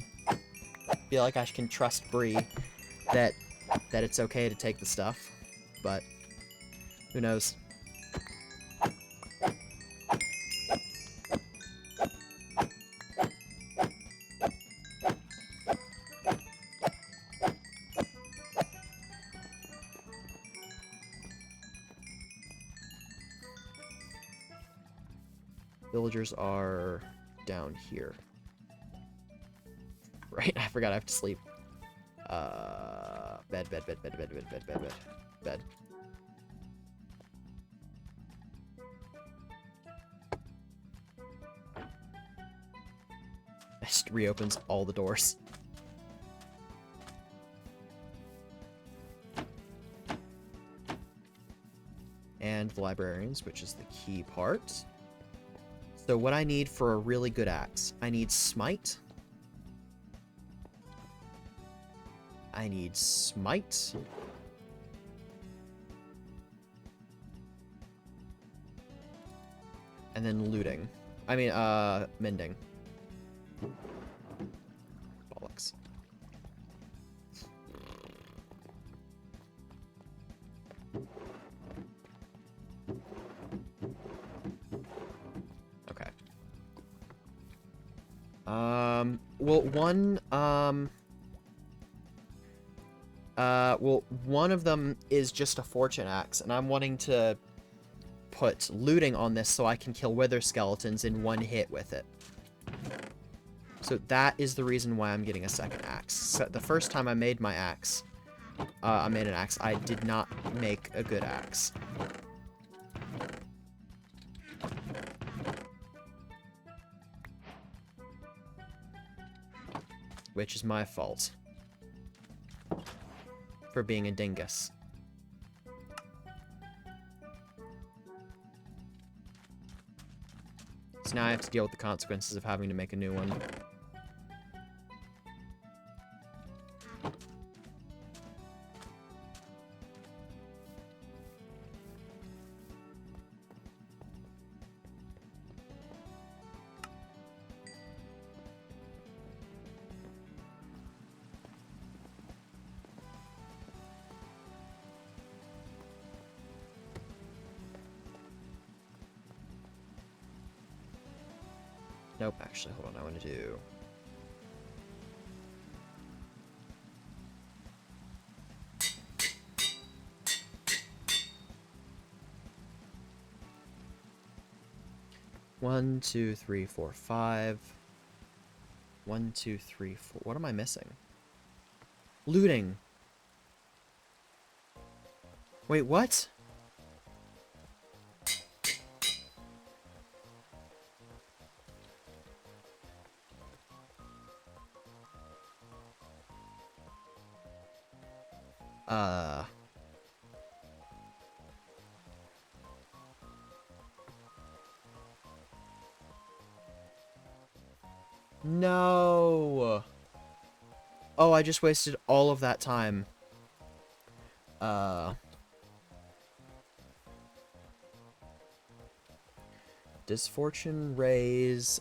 feel like I can trust Bree that it's okay to take the stuff, but who knows. Villagers are down here. right. I forgot I have to sleep. Bed, bed, bed, bed, bed, bed, bed, bed, bed, bed. It just reopens all the doors. And the librarians, which is the key part. So what I need for a really good axe, I need smite. I need smite. And then looting. I mean, mending. Bollocks. Okay. Well, one of them is just a fortune axe, and I'm wanting to put looting on this so I can kill wither skeletons in one hit with it. So that is the reason why I'm getting a second axe. So the first time I made my axe, I made an axe, I did not make a good axe. Which is my fault. For being a dingus. So now I have to deal with the consequences of having to make a new one. Nope, actually, hold on, I want to do... One, two, three, four, five. 1, 2, 3, 4. What am I missing? Looting. Wait, what? No. Oh, I just wasted all of that time. Does fortune raise,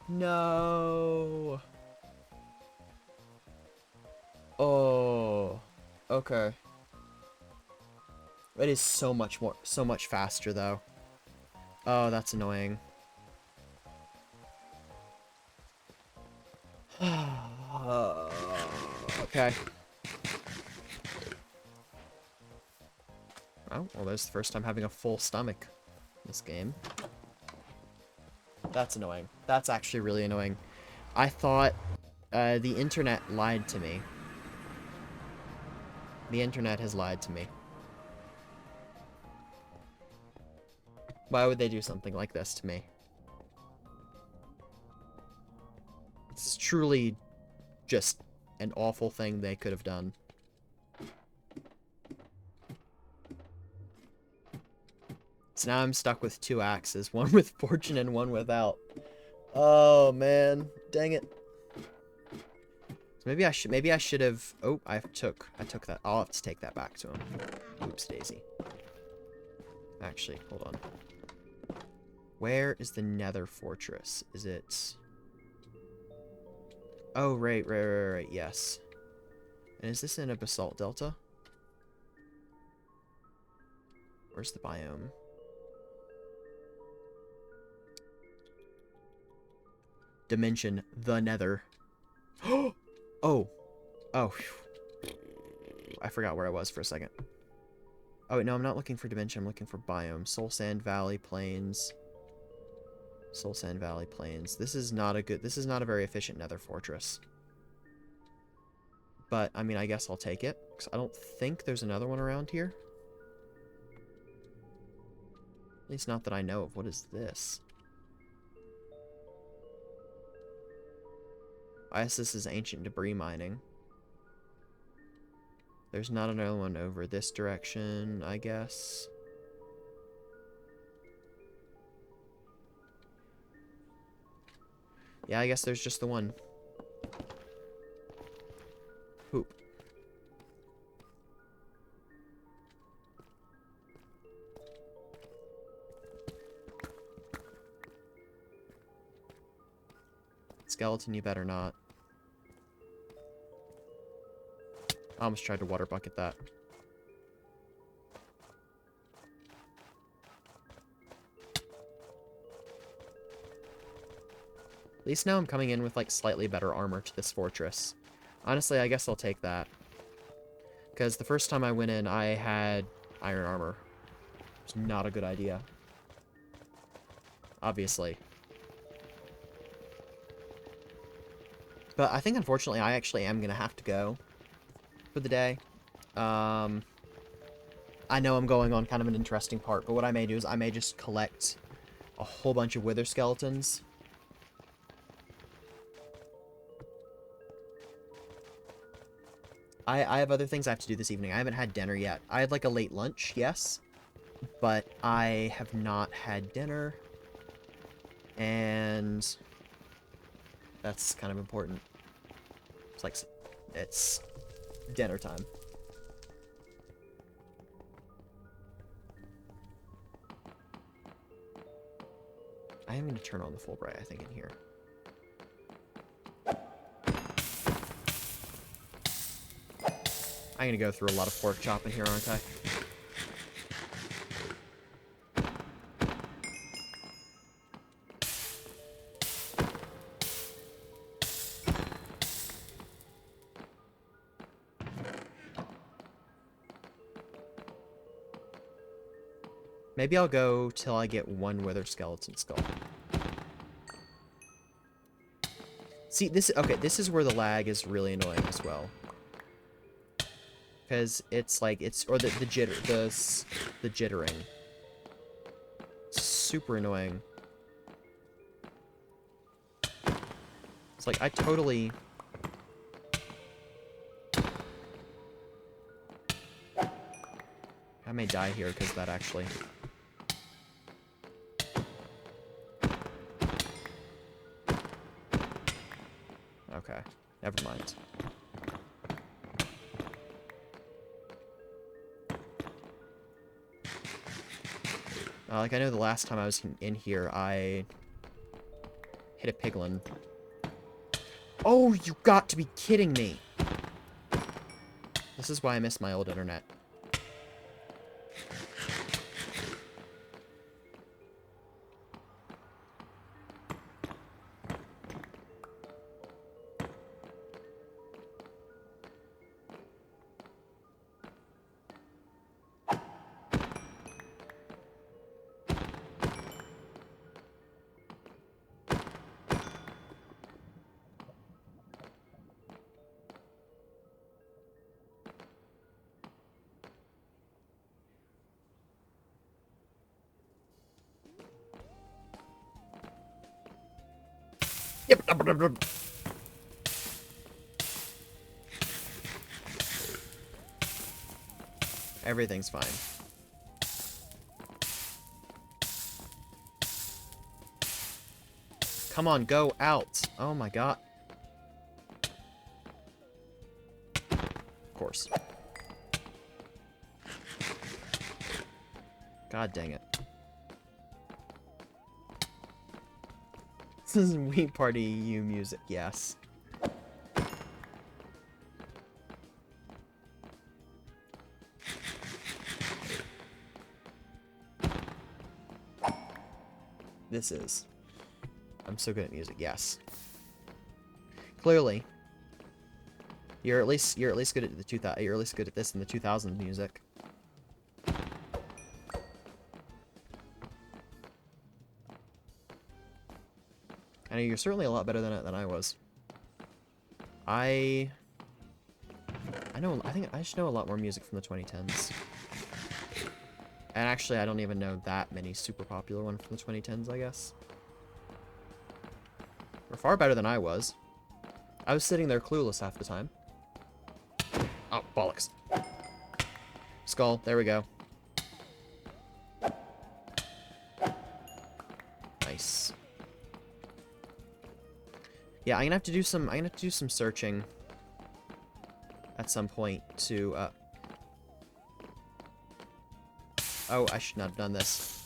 No. Oh. Okay. It is so much faster, though. Oh, that's annoying. Okay. Oh, well, there's the first time having a full stomach in this game. That's annoying. That's actually really annoying. I thought the internet lied to me. The internet has lied to me. Why would they do something like this to me? It's truly just an awful thing they could have done. So now I'm stuck with 2 axes, one with fortune and one without. Oh man, dang it. So maybe I should have. Oh, I took that. I'll have to take that back to him. Oops, daisy. Actually, hold on. Where is the Nether Fortress? Is it? Oh, right, yes. And is this in a basalt delta? Where's the biome? Dimension, the Nether. Oh! Oh. I forgot where I was for a second. Oh, wait, no, I'm not looking for dimension. I'm looking for biome. Soul Sand Valley Plains. Soul Sand Valley Plains. This is not a very efficient nether fortress. But, I mean, I guess I'll take it. Because I don't think there's another one around here. At least not that I know of. What is this? I guess this is ancient debris mining. There's not another one over this direction, I guess. Yeah, I guess there's just the one. Poop. Skeleton, you better not. I almost tried to water bucket that. At least now I'm coming in with, like, slightly better armor to this fortress. Honestly, I guess I'll take that. Because the first time I went in, I had iron armor. It's not a good idea. Obviously. But I think, unfortunately, I actually am going to have to go for the day. I know I'm going on kind of an interesting part, but what I may do is I may just collect a whole bunch of wither skeletons. I have other things I have to do this evening. I haven't had dinner yet. I had, like, a late lunch, yes. But I have not had dinner. And that's kind of important. It's like, it's dinner time. I am going to turn on the Fulbright, I think, in here. I'm going to go through a lot of pork chop in here, aren't I? Maybe I'll go till I get one wither skeleton skull. See, this is where the lag is really annoying as well. Because it's like, or the jittering. It's super annoying. It's like, I may die here because of that, actually. Okay, never mind. Like, I know the last time I was in here, I hit a piglin. Oh, you got to be kidding me! This is why I miss my old internet. Yep. Everything's fine. Come on, go out. Oh my god. Of course. God dang it. This is Wii Party EU music, yes. This is. I'm so good at music, yes. Clearly. You're at least good at the 2000. You're at least good at this in the 2000 music. I know you're certainly a lot better than I was. I think I should know a lot more music from the 2010s. And actually, I don't even know that many super popular ones from the 2010s, I guess. You're far better than I was. I was sitting there clueless half the time. Oh, bollocks. Skull, there we go. Nice. Yeah, I'm gonna have to do some searching at some point to oh, I should not have done this.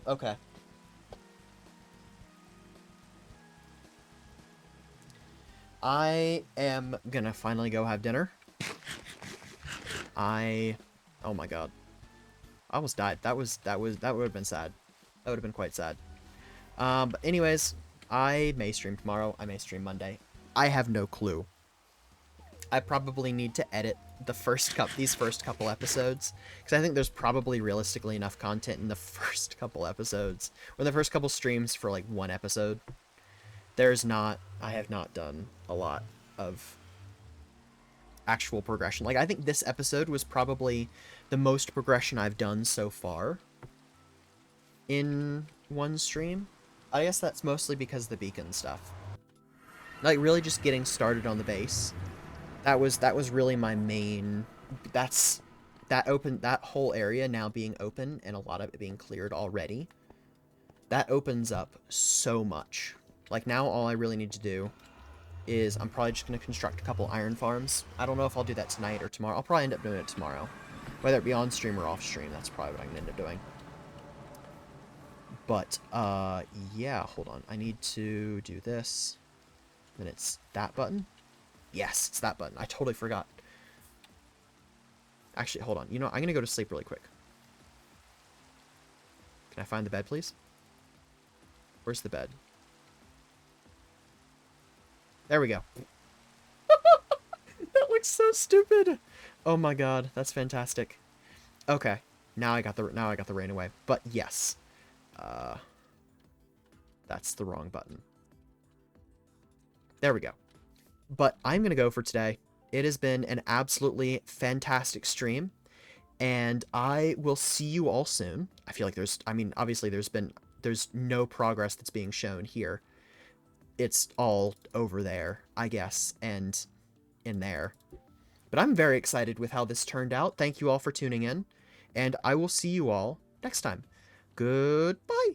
Okay. I am gonna finally go have dinner. Oh my god. I almost died. That would have been sad. That would have been quite sad. But anyways, I may stream tomorrow. I may stream Monday. I have no clue. I probably need to edit these first couple episodes, because I think there's probably realistically enough content in the first couple episodes, or the first couple streams for like one episode. I have not done a lot of actual progression. Like, I think this episode was probably the most progression I've done so far in one stream. I guess that's mostly because of the beacon stuff. Like, really just getting started on the base. That was really my main... that whole area now being open and a lot of it being cleared already. That opens up so much. Like, now all I really need to do is I'm probably just going to construct a couple iron farms. I don't know if I'll do that tonight or tomorrow. I'll probably end up doing it tomorrow. Whether it be on stream or off stream, that's probably what I'm going to end up doing. But, yeah, hold on. I need to do this. Then it's that button. Yes, it's that button. I totally forgot. Actually, hold on. You know, I'm going to go to sleep really quick. Can I find the bed, please? Where's the bed? There we go. That looks so stupid. Oh my god, that's fantastic. Okay, now I got the rain away. But yes, that's the wrong button. There we go. But I'm gonna go for today. It has been an absolutely fantastic stream, and I will see you all soon. I feel like obviously there's no progress that's being shown here. It's all over there, I guess, and in there. But I'm very excited with how this turned out. Thank you all for tuning in, and I will see you all next time. Goodbye!